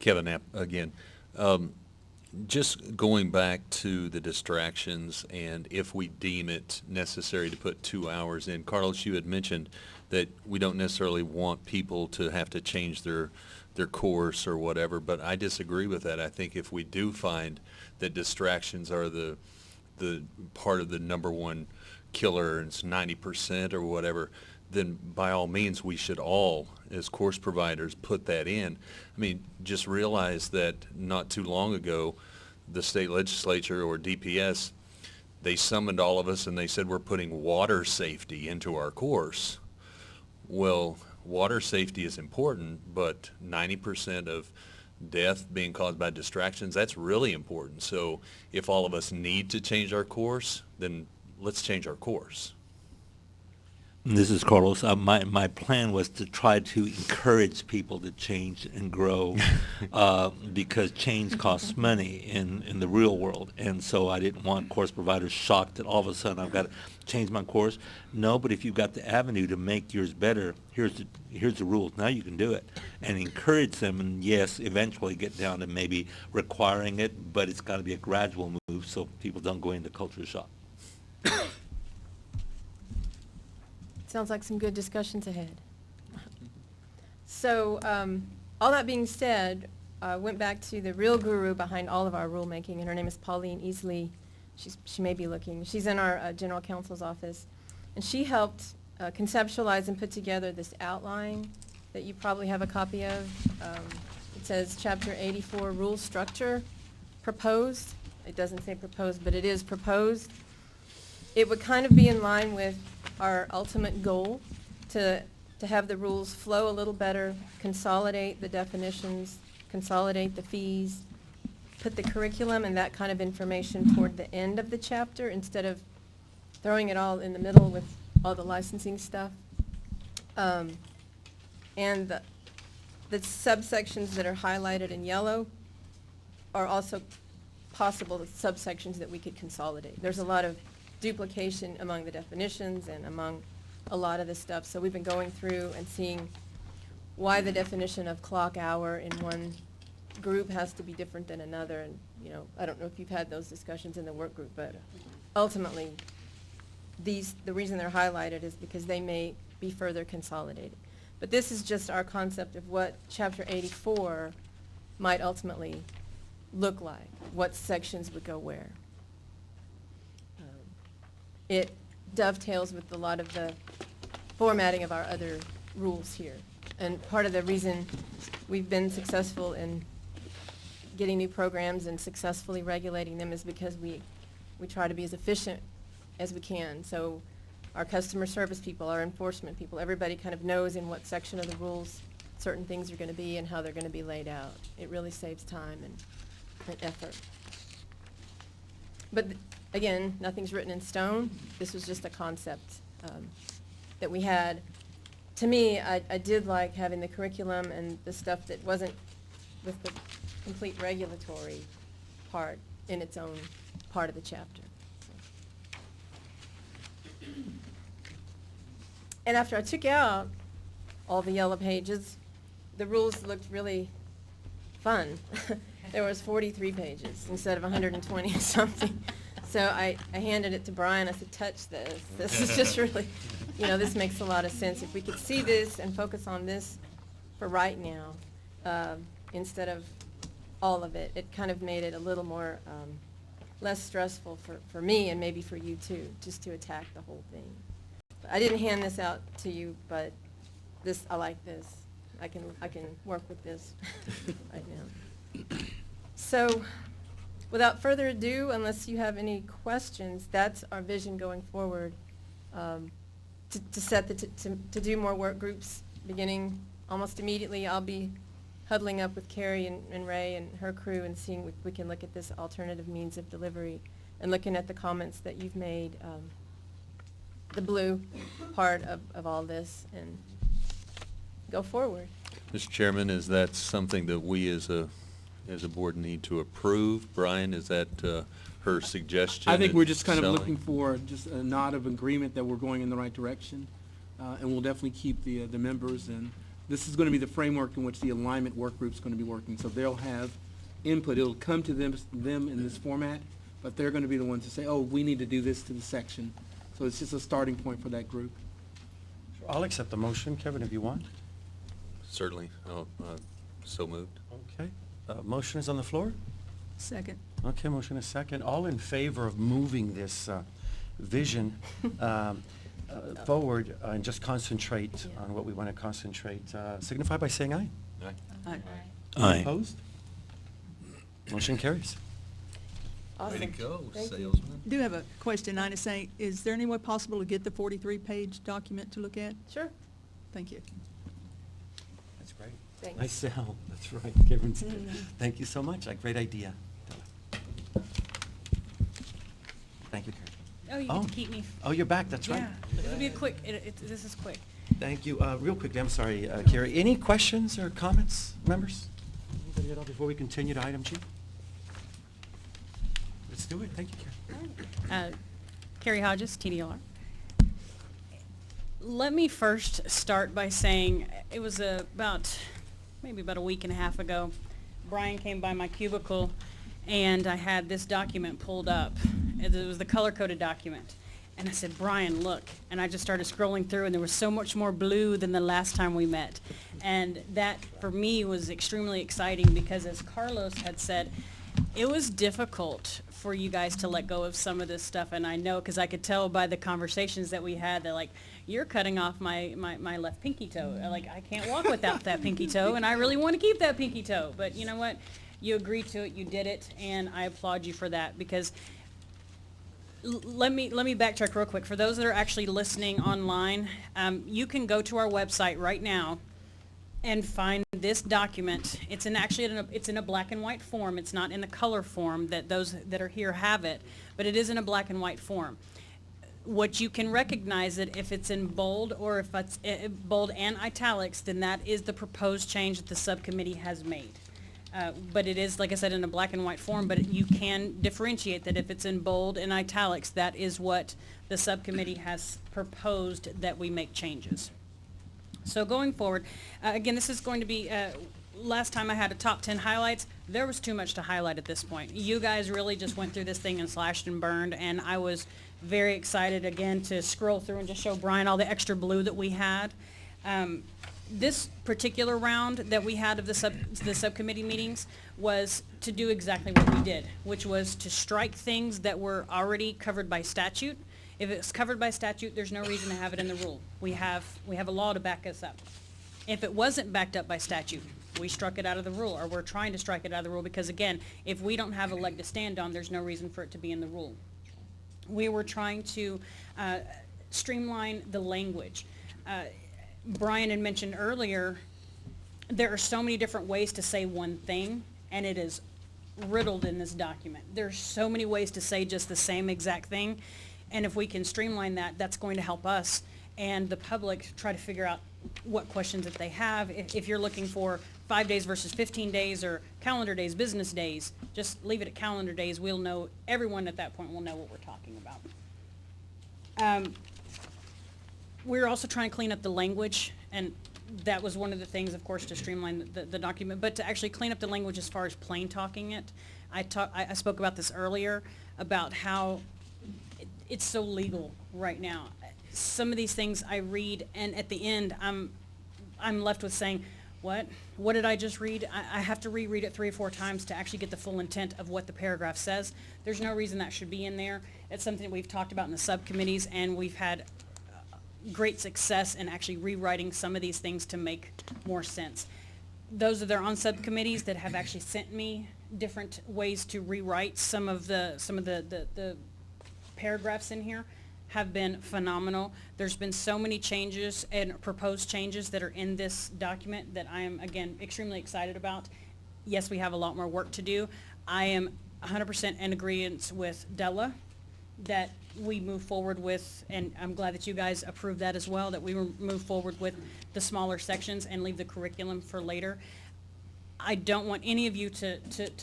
Kevin Knapp again. Just going back to the distractions, and if we deem it necessary to put 2 hours in, Carlos, you had mentioned that we don't necessarily want people to have to change their course or whatever, but I disagree with that. I think if we do find that distractions are the part of the number one killer, and it's 90% or whatever, then by all means we should all, as course providers, put that in. I mean, just realize that not too long ago, the state legislature, or DPS, they summoned all of us and they said we're putting water safety into our course. Well, water safety is important, but 90% of death being caused by distractions, that's really important. So if all of us need to change our course, then let's change our course. This is Carlos. My plan was to try to encourage people to change and grow because change costs money in the real world. And so I didn't want course providers shocked that all of a sudden I've got to change my course. No, but if you've got the avenue to make yours better, here's the rules. Now you can do it. And encourage them, and yes, eventually get down to maybe requiring it, but it's got to be a gradual move so people don't go into culture shock. Sounds like some good discussions ahead. So, all that being said, I went back to the real guru behind all of our rulemaking, and her name is Pauline Easley. She may be looking. She's in our general counsel's office. And she helped conceptualize and put together this outline that you probably have a copy of. It says Chapter 84, Rule Structure, Proposed. It doesn't say proposed, but it is proposed. It would kind of be in line with our ultimate goal to have the rules flow a little better, consolidate the definitions, consolidate the fees, put the curriculum and that kind of information toward the end of the chapter instead of throwing it all in the middle with all the licensing stuff. And the subsections that are highlighted in yellow are also possible subsections that we could consolidate. There's a lot of duplication among the definitions and among a lot of the stuff. So we've been going through and seeing why the definition of clock hour in one group has to be different than another. And, you know, I don't know if you've had those discussions in the work group, but ultimately, the reason they're highlighted is because they may be further consolidated. But this is just our concept of what Chapter 84 might ultimately look like, what sections would go where. It dovetails with a lot of the formatting of our other rules here. And part of the reason we've been successful in getting new programs and successfully regulating them is because we try to be as efficient as we can. So our customer service people, our enforcement people, everybody kind of knows in what section of the rules certain things are going to be and how they're going to be laid out. It really saves time and effort. But again, nothing's written in stone. This was just a concept that we had. To me, I did like having the curriculum and the stuff that wasn't with the complete regulatory part in its own part of the chapter. And after I took out all the yellow pages, the rules looked really fun. There was 43 pages instead of 120 or something. So I handed it to Brian. I said, touch this. This is just really, you know, this makes a lot of sense. If we could see this and focus on this for right now, instead of all of it, it kind of made it a little more, less stressful for me and maybe for you too, just to attack the whole thing. I didn't hand this out to you, but this, I like this. I can work with this right now. So, without further ado, unless you have any questions, that's our vision going forward, to do more work groups beginning almost immediately. I'll be huddling up with Carrie and Ray and her crew and seeing if we can look at this alternative means of delivery and looking at the comments that you've made, the blue part of all this, and go forward. Mr. Chairman, is that something that we as a board need to approve? Brian, is that her suggestion? I think we're just kind of Shelley? looking for just a nod of agreement that we're going in the right direction. And we'll definitely keep the members, and this is going to be the framework in which the alignment work group's going to be working. So they'll have input. It'll come to them in this format, but they're going to be the ones to say, oh, we need to do this to the section. So it's just a starting point for that group. I'll accept the motion, Kevin, if you want. Certainly. So moved. Okay. Motion is on the floor? Second. Okay, motion is second. All in favor of moving this vision forward and just concentrate on what we want to concentrate, signify by saying aye. Aye. Aye. Aye. Opposed? Motion carries. Awesome. Way to go, Thank you. salesman. I do have a question, Ina, saying, is there any way possible to get the 43-page document to look at? Sure. Thank you. Thanks. Nice sell, that's right, Karen said. Thank you so much, a great idea. Thank you, Karen. Oh, you get to keep me. Oh, you're back, that's right. Yeah, it'll be a quick, this is quick. Thank you. Real quickly, I'm sorry, Carrie, any questions or comments, members? Anybody at all before we continue to item G? Let's do it. Thank you, Carrie. Carrie Hodges, TDLR. Let me first start by saying it was maybe about a week and a half ago. Brian came by my cubicle and I had this document pulled up. It was the color-coded document. And I said, Brian, look. And I just started scrolling through and there was so much more blue than the last time we met. And that, for me, was extremely exciting because, as Carlos had said, it was difficult for you guys to let go of some of this stuff. And I know, because I could tell by the conversations that we had, that like, you're cutting off my left pinky toe. Like, I can't walk without that pinky toe, and I really want to keep that pinky toe. But you know what? You agreed to it, you did it, and I applaud you for that, because let me backtrack real quick. For those that are actually listening online, you can go to our website right now and find this document. It's in a black and white form. It's not in the color form that those that are here have it, but it is in a black and white form. What you can recognize it if it's in bold, or if it's bold and italics, then that is the proposed change that the subcommittee has made. But it is, like I said, in a black and white form, but you can differentiate that if it's in bold and italics, that is what the subcommittee has proposed that we make changes. So going forward, again, this is going to be, last time I had a top 10 highlights, there was too much to highlight at this point. You guys really just went through this thing and slashed and burned, and I was very excited again to scroll through and just show Brian all the extra blue that we had. This particular round that we had of the subcommittee meetings was to do exactly what we did, which was to strike things that were already covered by statute. If it's covered by statute, there's no reason to have it in the rule. We have a law to back us up. If it wasn't backed up by statute, we struck it out of the rule, or we're trying to strike it out of the rule, because again, if we don't have a leg to stand on, there's no reason for it to be in the rule. We were trying to streamline the language. Brian had mentioned earlier, there are so many different ways to say one thing, and it is riddled in this document. There's so many ways to say just the same exact thing, and if we can streamline that, that's going to help us and the public try to figure out what questions that they have. If you're looking for 5 days versus 15 days, or calendar days, business days, just leave it at calendar days. We'll know, everyone at that point will know what we're talking about. We're also trying to clean up the language, and that was one of the things, of course, to streamline the document, but to actually clean up the language as far as plain talking it. I spoke about this earlier, about how it's so legal right now. Some of these things I read, and at the end, I'm left with saying, what did I just read? I have to reread it 3 or 4 times to actually get the full intent of what the paragraph says. There's no reason that should be in there. It's something that we've talked about in the subcommittees, and we've had great success in actually rewriting some of these things to make more sense. Those that are on subcommittees that have actually sent me different ways to rewrite some of the paragraphs in here have been phenomenal. There's been so many changes and proposed changes that are in this document that I am, again, extremely excited about. Yes, we have a lot more work to do. I am 100% in agreement with Della that we move forward with, and I'm glad that you guys approved that as well, that we move forward with the smaller sections and leave the curriculum for later. I don't want any of you to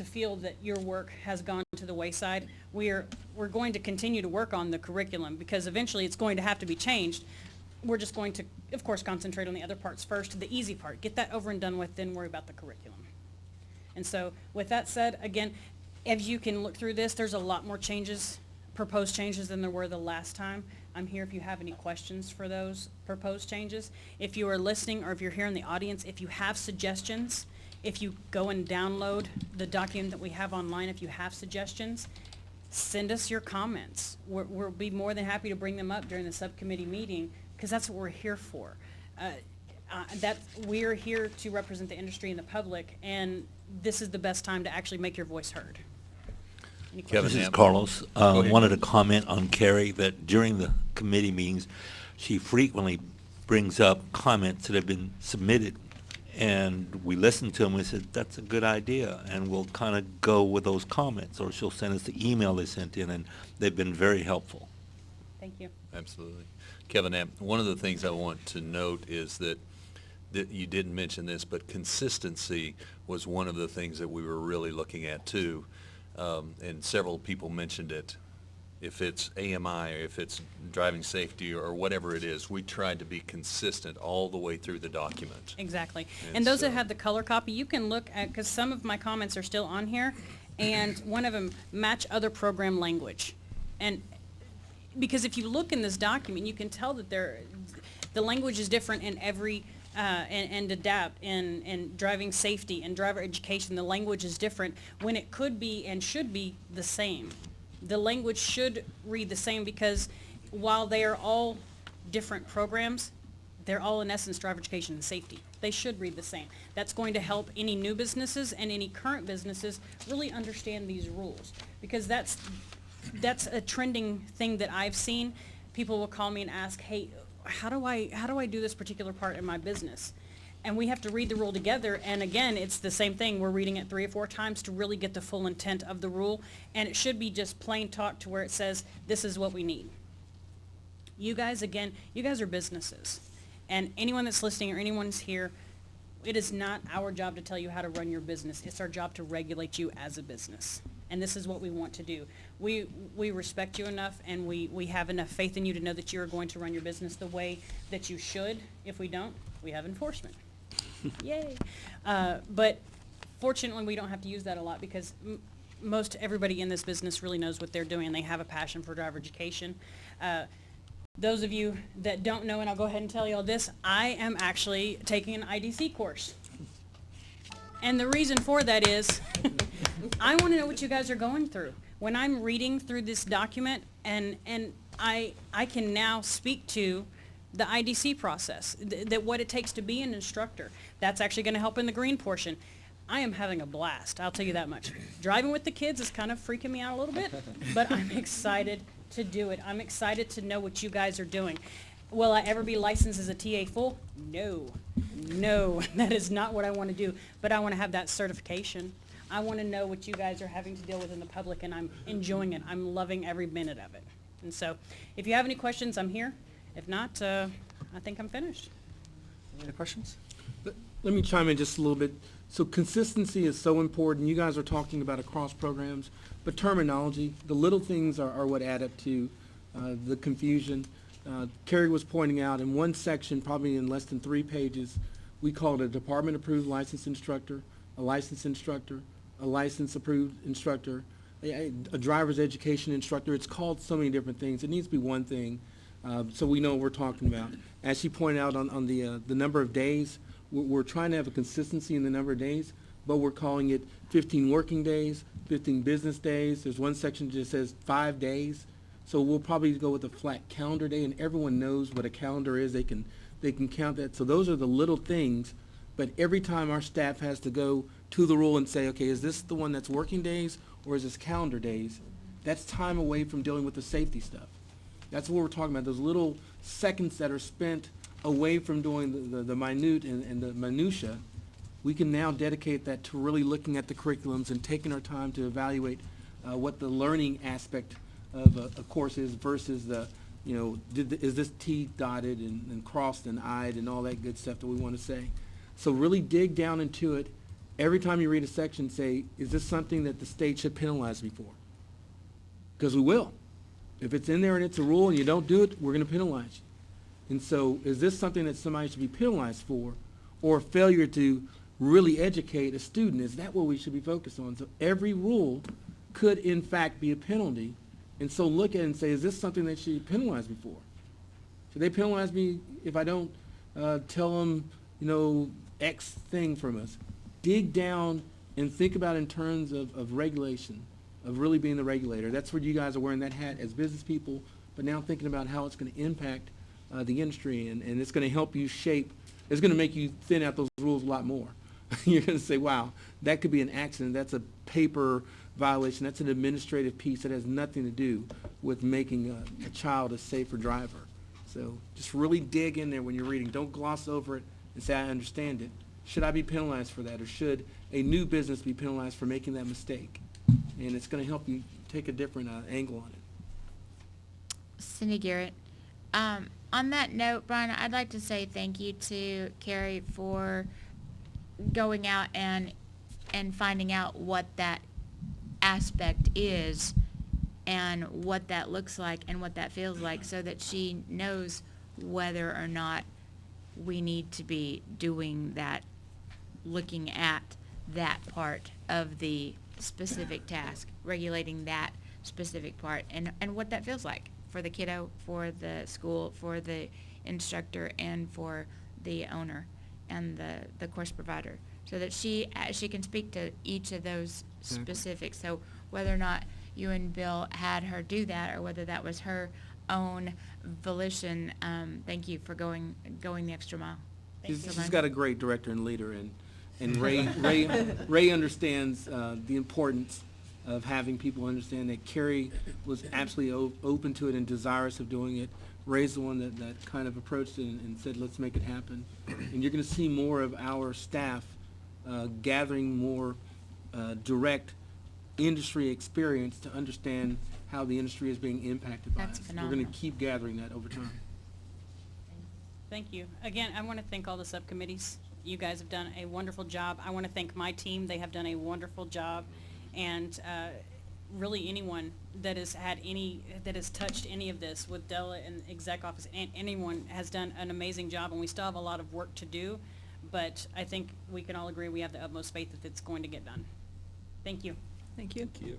feel that your work has gone to the wayside. We're going to continue to work on the curriculum, because eventually it's going to have to be changed. We're just going to, of course, concentrate on the other parts first, the easy part. Get that over and done with, then worry about the curriculum. And so with that said, again, as you can look through this, there's a lot more changes, proposed changes, than there were the last time. I'm here if you have any questions for those proposed changes. If you are listening, or if you're here in the audience, if you have suggestions, if you go and download the document that we have online, if you have suggestions, send us your comments. We'll be more than happy to bring them up during the subcommittee meeting, because that's what we're here for. We're here to represent the industry and the public, and this is the best time to actually make your voice heard. This is Knapp. Carlos. Go ahead. Wanted to comment on Carrie that during the committee meetings, she frequently brings up comments that have been submitted, And we listened to them, we said, that's a good idea, and we'll kind of go with those comments, or she'll send us the email they sent in, and they've been very helpful. Thank you. Absolutely. Kevin, one of the things I want to note is that you didn't mention this, but consistency was one of the things that we were really looking at too. And several people mentioned it. If it's AMI, or if it's driving safety, or whatever it is, we tried to be consistent all the way through the document. Exactly. And And those that so- have the color copy, you can look at, because some of my comments are still on here, and one of them, match other program language. And because if you look in this document, you can tell that the language is different in every, and adapt in driving safety and driver education. The language is different when it could be and should be the same. The language should read the same, because while they are all different programs, they're all in essence driver education and safety. They should read the same. That's going to help any new businesses and any current businesses really understand these rules, because that's a trending thing that I've seen. People will call me and ask, hey, how do I do this particular part in my business? And we have to read the rule together, and again, it's the same thing. We're reading it 3 or 4 times to really get the full intent of the rule, and it should be just plain talk to where it says, this is what we need. You guys, again, you guys are businesses, and anyone that's listening or anyone's here, it is not our job to tell you how to run your business. It's our job to regulate you as a business, and this is what we want to do. We respect you enough, and we have enough faith in you to know that you are going to run your business the way that you should. If we don't, we have enforcement. Yay. But fortunately, we don't have to use that a lot, because most everybody in this business really knows what they're doing, and they have a passion for driver education. Those of you that don't know, and I'll go ahead and tell you all this, I am actually taking an IDC course. And the reason for that is I want to know what you guys are going through. When I'm reading through this document, and I can now speak to the IDC process, that what it takes to be an instructor. That's actually going to help in the green portion. I am having a blast, I'll tell you that much. Driving with the kids is kind of freaking me out a little bit, but I'm excited to do it. I'm excited to know what you guys are doing. Will I ever be licensed as a TA full? No, that is not what I want to do, but I want to have that certification. I want to know what you guys are having to deal with in the public, and I'm enjoying it. I'm loving every minute of it. And so, if you have any questions, I'm here. If not, I think I'm finished. Any other questions? Let me chime in just a little bit. So consistency is so important. You guys are talking about across programs, but terminology, the little things are what add up to the confusion. Carrie was pointing out in one section, probably in less than 3 pages, we called it a department-approved licensed instructor, a licensed instructor, a license-approved instructor, a driver's education instructor. It's called so many different things. It needs to be one thing, so we know what we're talking about. As she pointed out on the number of days, we're trying to have a consistency in the number of days, but we're calling it 15 working days, 15 business days. There's one section that just says 5 days. So we'll probably go with a flat calendar day, and everyone knows what a calendar is. They can count that. So those are the little things, but every time our staff has to go to the rule and say, okay, is this the one that's working days or is this calendar days? That's time away from dealing with the safety stuff. That's what we're talking about, those little seconds that are spent away from doing the minute and the minutia. We can now dedicate that to really looking at the curriculums and taking our time to evaluate what the learning aspect of a course is versus the, is this T dotted and crossed and I'd and all that good stuff that we want to say. So really dig down into it. Every time you read a section, say, is this something that the state should penalize me for? Because we will. If it's in there and it's a rule and you don't do it, we're going to penalize you. And so is this something that somebody should be penalized for, or failure to really educate a student? Is that what we should be focused on? So every rule could in fact be a penalty. And so look at it and say, is this something they should penalize me for? Should they penalize me if I don't tell them, X thing from us? Dig down and think about in terms of regulation, of really being the regulator. That's where you guys are wearing that hat as business people, but now thinking about how it's going to impact the industry, and it's going to help you shape, it's going to make you thin out those rules a lot more. You're going to say, wow, that could be an accident. That's a paper violation. That's an administrative piece that has nothing to do with making a child a safer driver. So just really dig in there when you're reading. Don't gloss over it and say, I understand it. should I be penalized for that, or should a new business be penalized for making that mistake? And it's going to help you take a different angle on it. Cindy Garrett. On that note, Brian, I'd like to say thank you to Carrie for going out and finding out what that aspect is and what that looks like and what that feels like, so that she knows whether or not we need to be doing that, looking at that part of the specific task, regulating that specific part, and what that feels like for the kiddo, for the school, for the instructor, and for the owner and the course provider, so that she can speak to each of those specifics. So whether or not you and Bill had her do that, or whether that was her own volition, thank you for going the extra mile. She's got a great director and leader, and Ray understands the importance of having people understand that Carrie was absolutely open to it and desirous of doing it. Ray's the one that kind of approached it and said, let's make it happen. And you're going to see more of our staff gathering more direct industry experience to understand how the industry is being impacted by That's it. phenomenal. We're going to keep gathering that over time. Thank you. Again, I want to thank all the subcommittees. You guys have done a wonderful job. I want to thank my team. They have done a wonderful job. And really anyone that has touched any of this with Della and exec office, and anyone has done an amazing job, and we still have a lot of work to do, but I think we can all agree we have the utmost faith that it's going to get done. Thank you. Thank you. Thank you.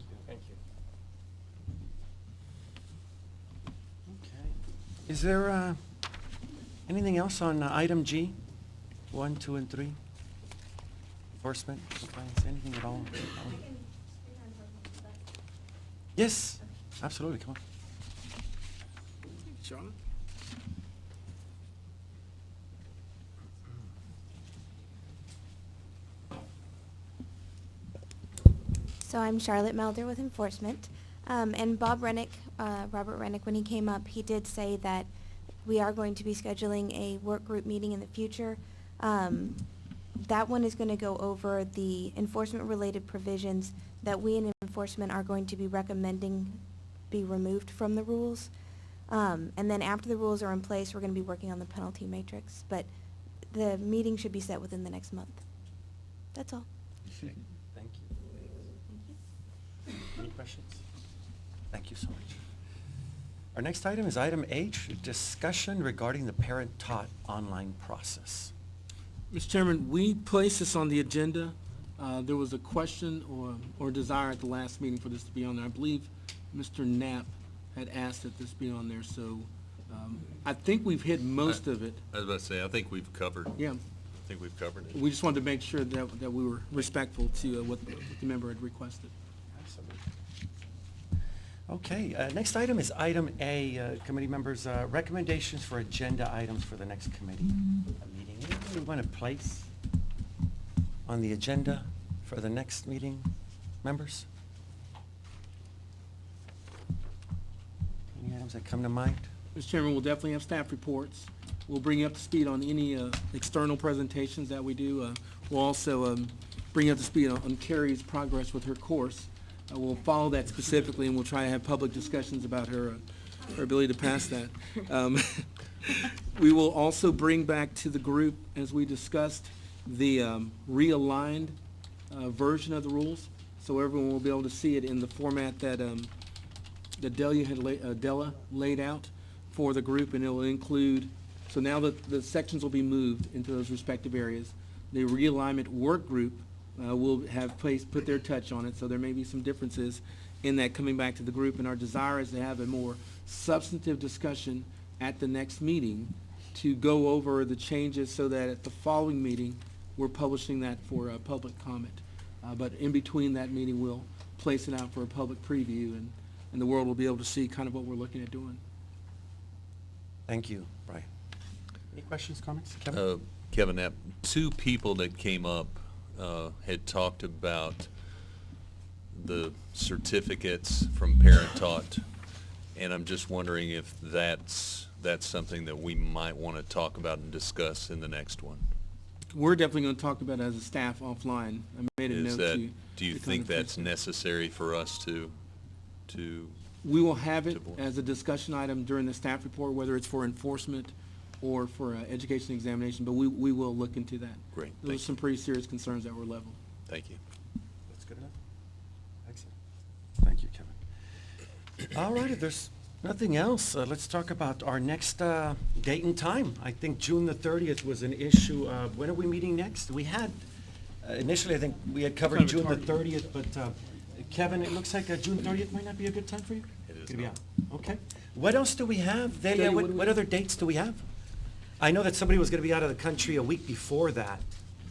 Okay. Is there anything else on item G? 1, 2, and 3? Enforcement, compliance, anything at all? Yes, absolutely, come on. Charlotte? So I'm Charlotte Melder with Enforcement. And Bob Rennick, Robert Rennick, when he came up, he did say that we are going to be scheduling a work group meeting in the future. That one is going to go over the enforcement-related provisions that we in enforcement are going to be recommending be removed from the rules. And then after the rules are in place, we're going to be working on the penalty matrix. But the meeting should be set within the next month. That's all. Okay, thank you. Any questions? Thank you so much. Our next item is item H, discussion regarding the parent-taught online process. Mr. Chairman, we placed this on the agenda. There was a question or desire at the last meeting for this to be on there. I believe Mr. Knapp had asked that this be on there, so I think we've hit most of it. I was about to say, I think we've covered. Yeah. I think we've covered it. We just wanted to make sure that we were respectful to what the member had requested. Absolutely. Okay, next item is item A, committee members, recommendations for agenda items for the next committee meeting. Anything we want to place on the agenda for the next meeting, members? Any items that come to mind? Mr. Chairman, we'll definitely have staff reports. We'll bring you up to speed on any external presentations that we do. We'll also bring you up to speed on Carrie's progress with her course. We'll follow that specifically, and we'll try to have public discussions about her ability to pass that. We will also bring back to the group, as we discussed, the realigned version of the rules, so everyone will be able to see it in the format that Della laid out for the group, and it will include, so now that the sections will be moved into those respective areas. The realignment work group will have put their touch on it, so there may be some differences in that coming back to the group, and our desire is to have a more substantive discussion at the next meeting to go over the changes so that at the following meeting, we're publishing that for public comment. But in between that meeting, we'll place it out for a public preview, and the world will be able to see kind of what we're looking at doing. Thank you, Brian. Any questions, comments? Kevin? Kevin Knapp, two people that came up had talked about the certificates from Parent Taught, and I'm just wondering if that's something that we might want to talk about and discuss in the next one. we're definitely going to talk about it as a staff offline. I made a Is note that, to. do you to think kind of that's necessary for us to, We will have it to voice? as a discussion item during the staff report, whether it's for enforcement or for education examination, but we will look into that. Great, Those are thank some pretty serious concerns that were leveled. thank you. That's good enough? Excellent. Thank you, Kevin. All right, if there's nothing else, let's talk about our next date and time. I think June the 30th was an issue. When are we meeting next? We had, initially, I think we had covered Kind of a June the target. 30th, but Kevin, it looks like June 30th might not be a good time for you? It is Gonna be not. out. Okay. What else do we have? Delia, Delia, what what do we what have? other dates do we have? I know that somebody was going to be out of the country a week before that.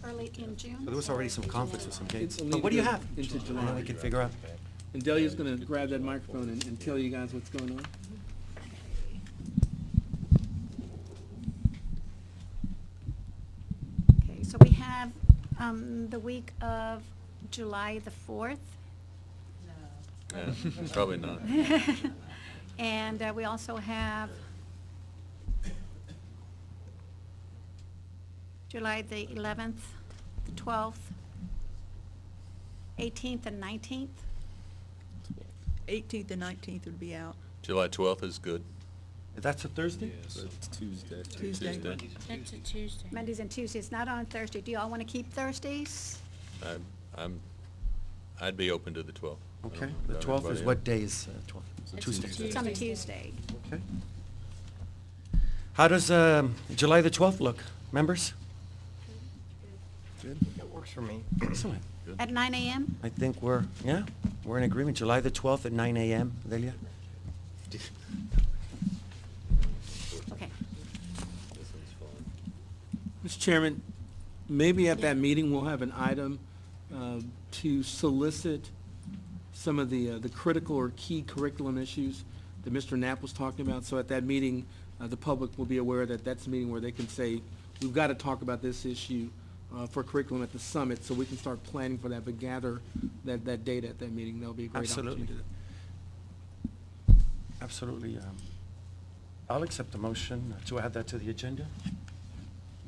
Early in June. So there was already some conflicts with some dates. It'll But need what to do you go have? into And July. then we can figure out. And Delia's going to grab that microphone and tell you guys what's going on. Okay, so we have the week of July the 4th. Yeah, probably not. And we also have July the 11th, the 12th, 18th and 19th. 18th and 19th would be out. July 12th is good. That's a Thursday? Tuesday. Tuesday. That's a Tuesday. Mondays and Tuesdays, not on Thursday. Do y'all want to keep Thursdays? I'd be open to the 12th. I Okay. don't know The about 12th is everybody what else. day is 12th? It's a Tuesday. It's on a Tuesday. Okay. How does July the 12th look, members? That works for me. Excellent. At 9 a.m.? I think we're in agreement. July the 12th at 9 a.m. Delia? Okay. Mr. Chairman, maybe at that meeting, we'll have an item to solicit some of the critical or key curriculum issues that Mr. Knapp was talking about. So at that meeting, the public will be aware that that's a meeting where they can say, we've got to talk about this issue for curriculum at the summit, so we can start planning for that, but gather that data at that meeting. That'll be a great Absolutely. opportunity. Absolutely. I'll accept the motion to add that to the agenda.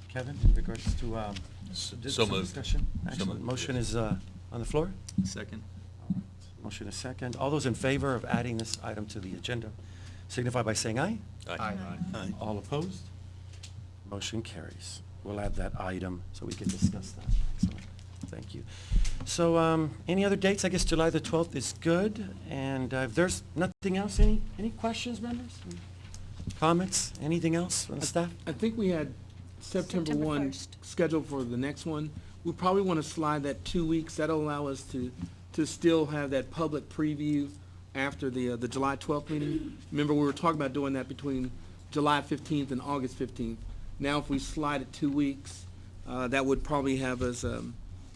Kevin, in regards to So some moved. discussion? So Excellent. moved, Motion yes. is on the floor? Second. Motion is second. All those in favor of adding this item to the agenda signify by saying aye. Aye. Aye. All opposed? Motion carries. We'll add that item so we can discuss that. Excellent. Thank you. So, any other dates? I guess July the 12th is good. And if there's nothing else, any questions, members? Comments? Anything else from the staff? I think we had September September 1 1st. scheduled for the next one. We probably want to slide that 2 weeks. That'll allow us to still have that public preview after the July 12th meeting. Remember, we were talking about doing that between July 15th and August 15th. Now, if we slide it 2 weeks, that would probably have us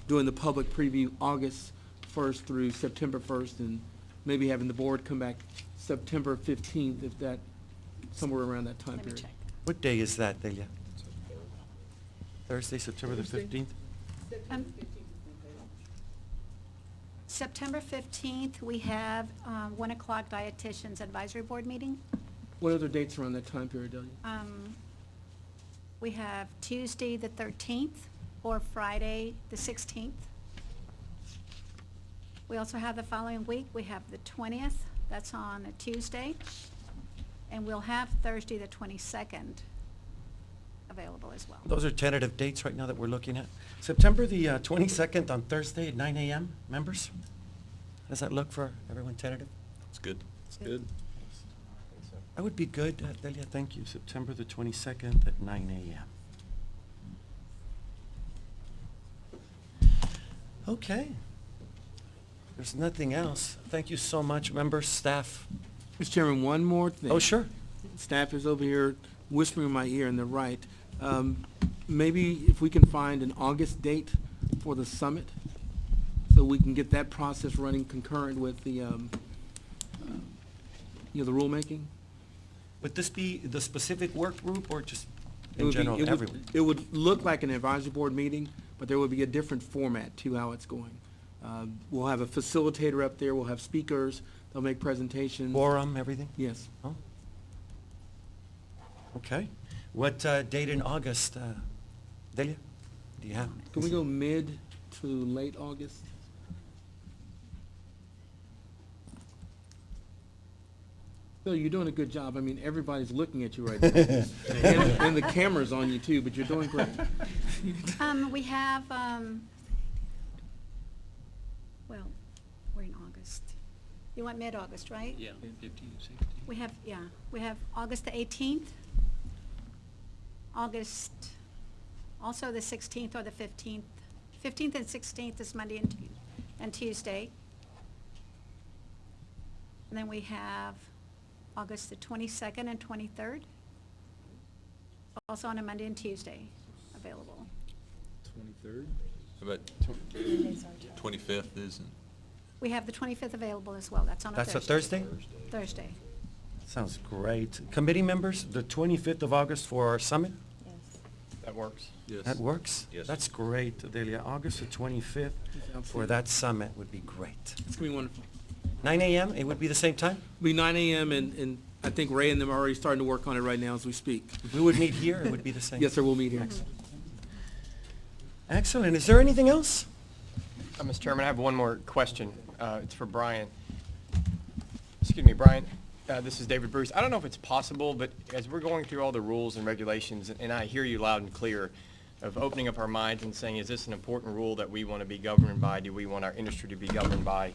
doing the public preview August 1st through September 1st, and maybe having the board come back September 15th, if that, somewhere around that time Let me period. check. What day is that, Delia? Thursday, September the 15th? September 15th, we have 1 o'clock dietitians advisory board meeting. What other dates are on that time period, Delia? We have Tuesday, the 13th, or Friday, the 16th. We also have the following week, we have the 20th, that's on a Tuesday. And we'll have Thursday, the 22nd available as well. Those are tentative dates right now that we're looking at. September the 22nd on Thursday at 9 a.m., members? Does that look for everyone tentative? It's good. It's good. That would be good, Delia, thank you. September the 22nd at 9 a.m. Okay. There's nothing else. Thank you so much, members, staff. Mr. Chairman, one more thing. Oh, sure. Staff is over here whispering in my ear on the right. Maybe if we can find an August date for the summit, so we can get that process running concurrent with the, the rulemaking. Would this be the specific work group or just It in would be- general, it would- everyone? It would look like an advisory board meeting, but there would be a different format to how it's going. We'll have a facilitator up there, we'll have speakers, they'll make presentations. Quorum, everything? Yes. Oh. Okay. What date in August, Delia? Do you have? Can we go mid to late August? Bill, you're doing a good job. I mean, everybody's looking at you right now. And the camera's on you too, but you're doing great. We have, well, we're in August. You want mid-August, right? Yeah, 15, 16. We have August the 18th, August, also the 16th or the 15th. 15th and 16th is Monday and Tuesday. And then we have August the 22nd and 23rd, also on a Monday and Tuesday available. 23rd? How about 25th isn't? We have the 25th available as well. That's on a Thursday. That's a Thursday? Thursday. Sounds great. Committee members, the 25th of August for our summit? That works. Yes. That works? Yes. That's great, Delia. August the 25th for Absolutely. that summit would be great. It's gonna be wonderful. 9 a.m., it would be the same time? It'll be 9 a.m. and I think Ray and them are already starting to work on it right now as we speak. We would meet here, it would be the same? Yes, sir, we'll meet here. Excellent. Is there anything else? Mr. Chairman, I have one more question. It's for Brian. Excuse me, Brian. This is David Bruce. I don't know if it's possible, but as we're going through all the rules and regulations, and I hear you loud and clear, of opening up our minds and saying, is this an important rule that we want to be governed by? Do we want our industry to be governed by?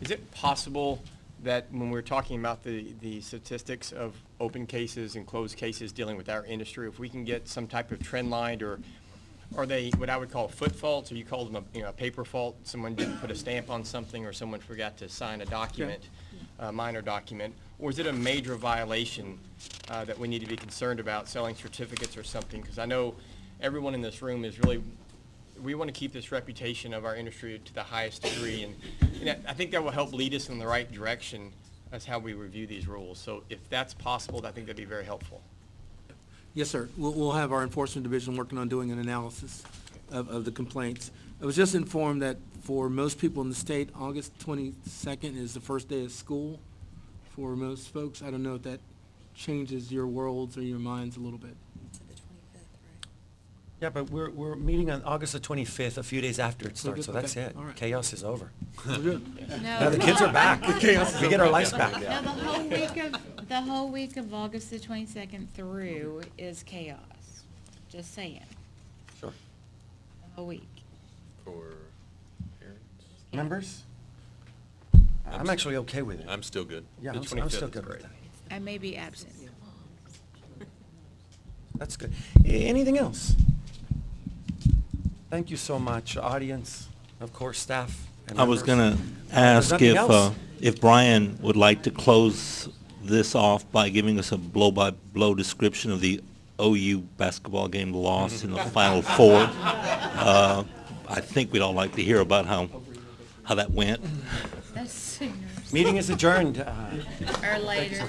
Is it possible that when we're talking about the statistics of open cases and closed cases dealing with our industry, if we can get some type of trend line, or are they what I would call foot faults, or you call them a paper fault? Someone didn't put a stamp on something, or someone forgot to sign a document, a minor document, or is it a major violation that we need to be concerned about, selling certificates or something? Because I know everyone in this room is really, we want to keep this reputation of our industry to the highest degree, and I think that will help lead us in the right direction as how we review these rules. So if that's possible, I think that'd be very helpful. Yes, sir. We'll have our enforcement division working on doing an analysis of the complaints. I was just informed that for most people in the state, August 22nd is the first day of school for most folks. I don't know if that changes your worlds or your minds a little bit. Yeah, but we're meeting on August the 25th, a few days after it Oh, starts, good. so that's Okay. it. All right. Chaos is over. We're good. No. Now the kids are back. We get our lives back. No, the whole week of August the 22nd through is chaos. Just saying. Sure. The whole week. For parents? Members? I'm actually okay with it. I'm still good. Yeah, The I'm 25th still is good great. with that. I may be absent. That's good. Anything else? Thank you so much, audience, of course, staff. And I was members. going to ask nothing else? if Brian would like to close this off by giving us a blow-by-blow description of the OU basketball game loss in the Final Four. I think we'd all like to hear about how that went. That's sooner. Meeting is adjourned. Or later.